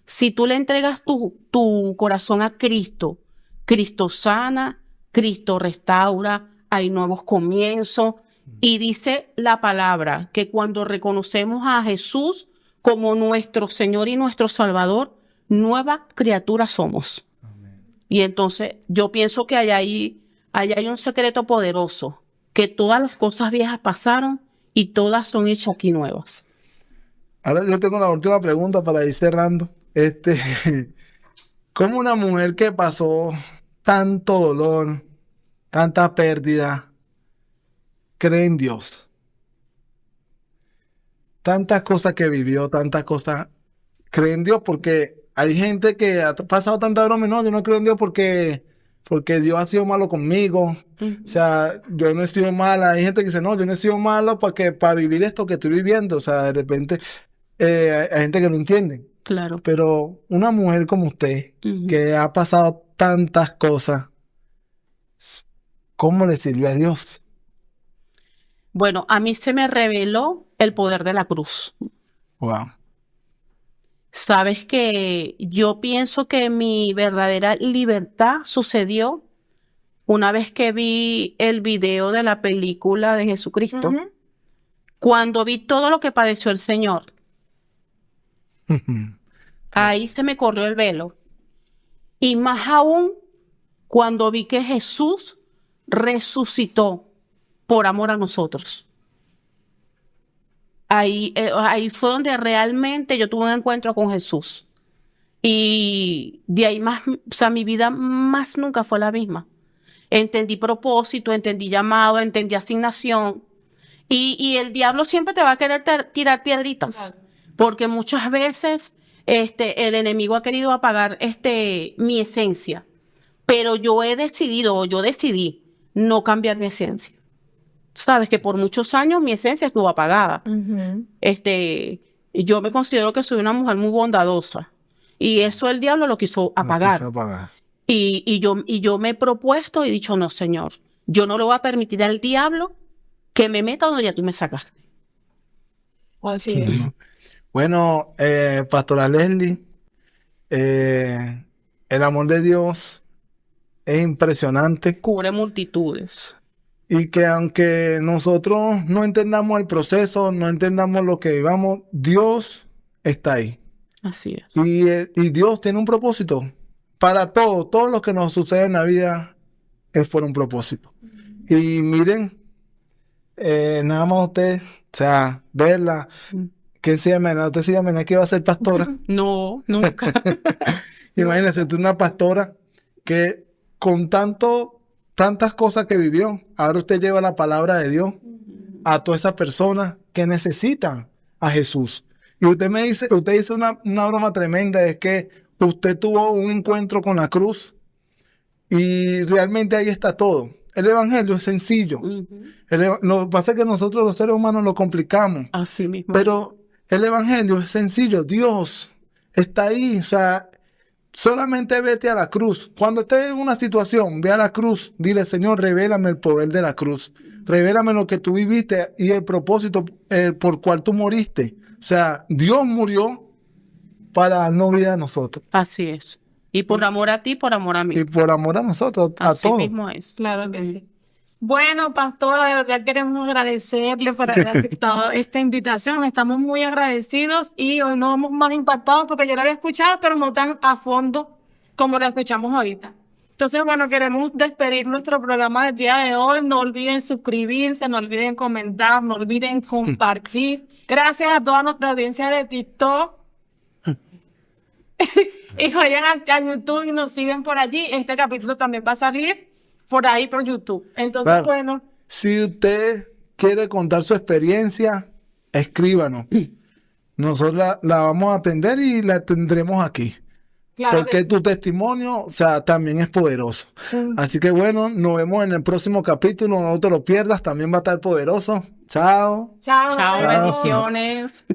Si tú le entregas tu corazón a Cristo, Cristo sana, Cristo restaura, hay nuevos comienzos. Y dice la palabra que cuando reconocemos a Jesús como nuestro Señor y nuestro Salvador, nueva criatura somos. Amén. Y entonces yo pienso que hay un secreto poderoso, que todas las cosas viejas pasaron y todas son hechas aquí nuevas. Ahora yo tengo una última pregunta para ir cerrando. ¿Cómo una mujer que pasó tanto dolor, tanta pérdida, cree en Dios? Tantas cosas que vivió, tantas cosas, cree en Dios, porque hay gente que ha pasado tanta broma, no, yo no creo en Dios porque Dios ha sido malo conmigo. O sea, yo no he sido mala. Hay gente que dice, no, yo no he sido malo para vivir esto que estoy viviendo. O sea, de repente hay gente que no entiende. Claro. Pero una mujer como usted, Ujú. que ha pasado tantas cosas, ¿cómo le sirve a Dios? Bueno, a mí se me reveló el poder de la cruz. Wow. Sabes que yo pienso que mi verdadera libertad sucedió una vez que vi el video de la película de Jesucristo, Ujú. cuando vi todo lo que padeció el Señor, ahí se me corrió el velo. Y más aún cuando vi que Jesús resucitó por amor a nosotros. Ahí fue donde realmente yo tuve un encuentro con Jesús. Y de ahí más, o sea, mi vida más nunca fue la misma. Entendí propósito, entendí llamado, entendí asignación. Y el diablo siempre te va a querer tirar piedritas. Porque muchas veces el enemigo ha querido apagar mi esencia. Pero yo decidí no cambiar mi esencia. Sabes que por muchos años mi esencia estuvo apagada. Ujú. Yo me considero que soy una mujer muy bondadosa. Y eso el diablo lo quiso apagar. Y yo me he propuesto y he dicho, no, Señor, yo no le voy a permitir al diablo que me meta donde ya tú me sacaste. Así es. Bueno, Pastora Leslie, el amor de Dios es impresionante Cubre multitudes. y que aunque nosotros no entendamos el proceso, no entendamos lo que vivamos, Dios está ahí. Así es. Y Dios tiene un propósito para todo lo que nos sucede en la vida es por un propósito. Y miren, nada más usted, o sea, verla, que se llama, usted se llama, que iba a ser pastora. No, nunca. Imagínese, tú una pastora que con tantas cosas que vivió, ahora usted lleva la palabra de Dios a todas esas personas que necesitan a Jesús. Y usted dice una broma tremenda, es que usted tuvo un encuentro con la cruz y realmente ahí está todo. El evangelio es sencillo. Lo que pasa es que nosotros los seres humanos lo complicamos. Así mismo. Pero el evangelio es sencillo. Dios está ahí. O sea, solamente vete a la cruz. Cuando estés en una situación, ve a la cruz. Dile, Señor, revélame el poder de la cruz. Revélame lo que tú viviste y el propósito por cual tú moriste. O sea, Dios murió para darnos vida a nosotros. Así es. Y por amor a ti, por amor a mí. Y por amor a nosotros, a Así todos. mismo es. Claro que sí. Bueno, pastora, de verdad queremos agradecerle por haber aceptado esta invitación. Estamos muy agradecidos y hoy nos vamos más impactados porque yo la había escuchado, pero no tan a fondo como la escuchamos ahorita. Entonces, bueno, queremos despedir nuestro programa del día de hoy. No olviden suscribirse, no olviden comentar, no olviden compartir. Gracias a toda nuestra audiencia de TikTok. Y vayan a YouTube y nos siguen por allí. Este capítulo también va a salir por ahí por YouTube. Entonces, Claro. bueno, Si usted quiere contar su experiencia, escríbanos. Nosotros la vamos a aprender y la tendremos aquí. claro Porque que tu testimonio, o sea, también es poderoso. Mm. Así que bueno, nos vemos en el próximo capítulo. No te lo pierdas, también va a estar poderoso. Chao. Chao. Chao, nos vemos. bendiciones.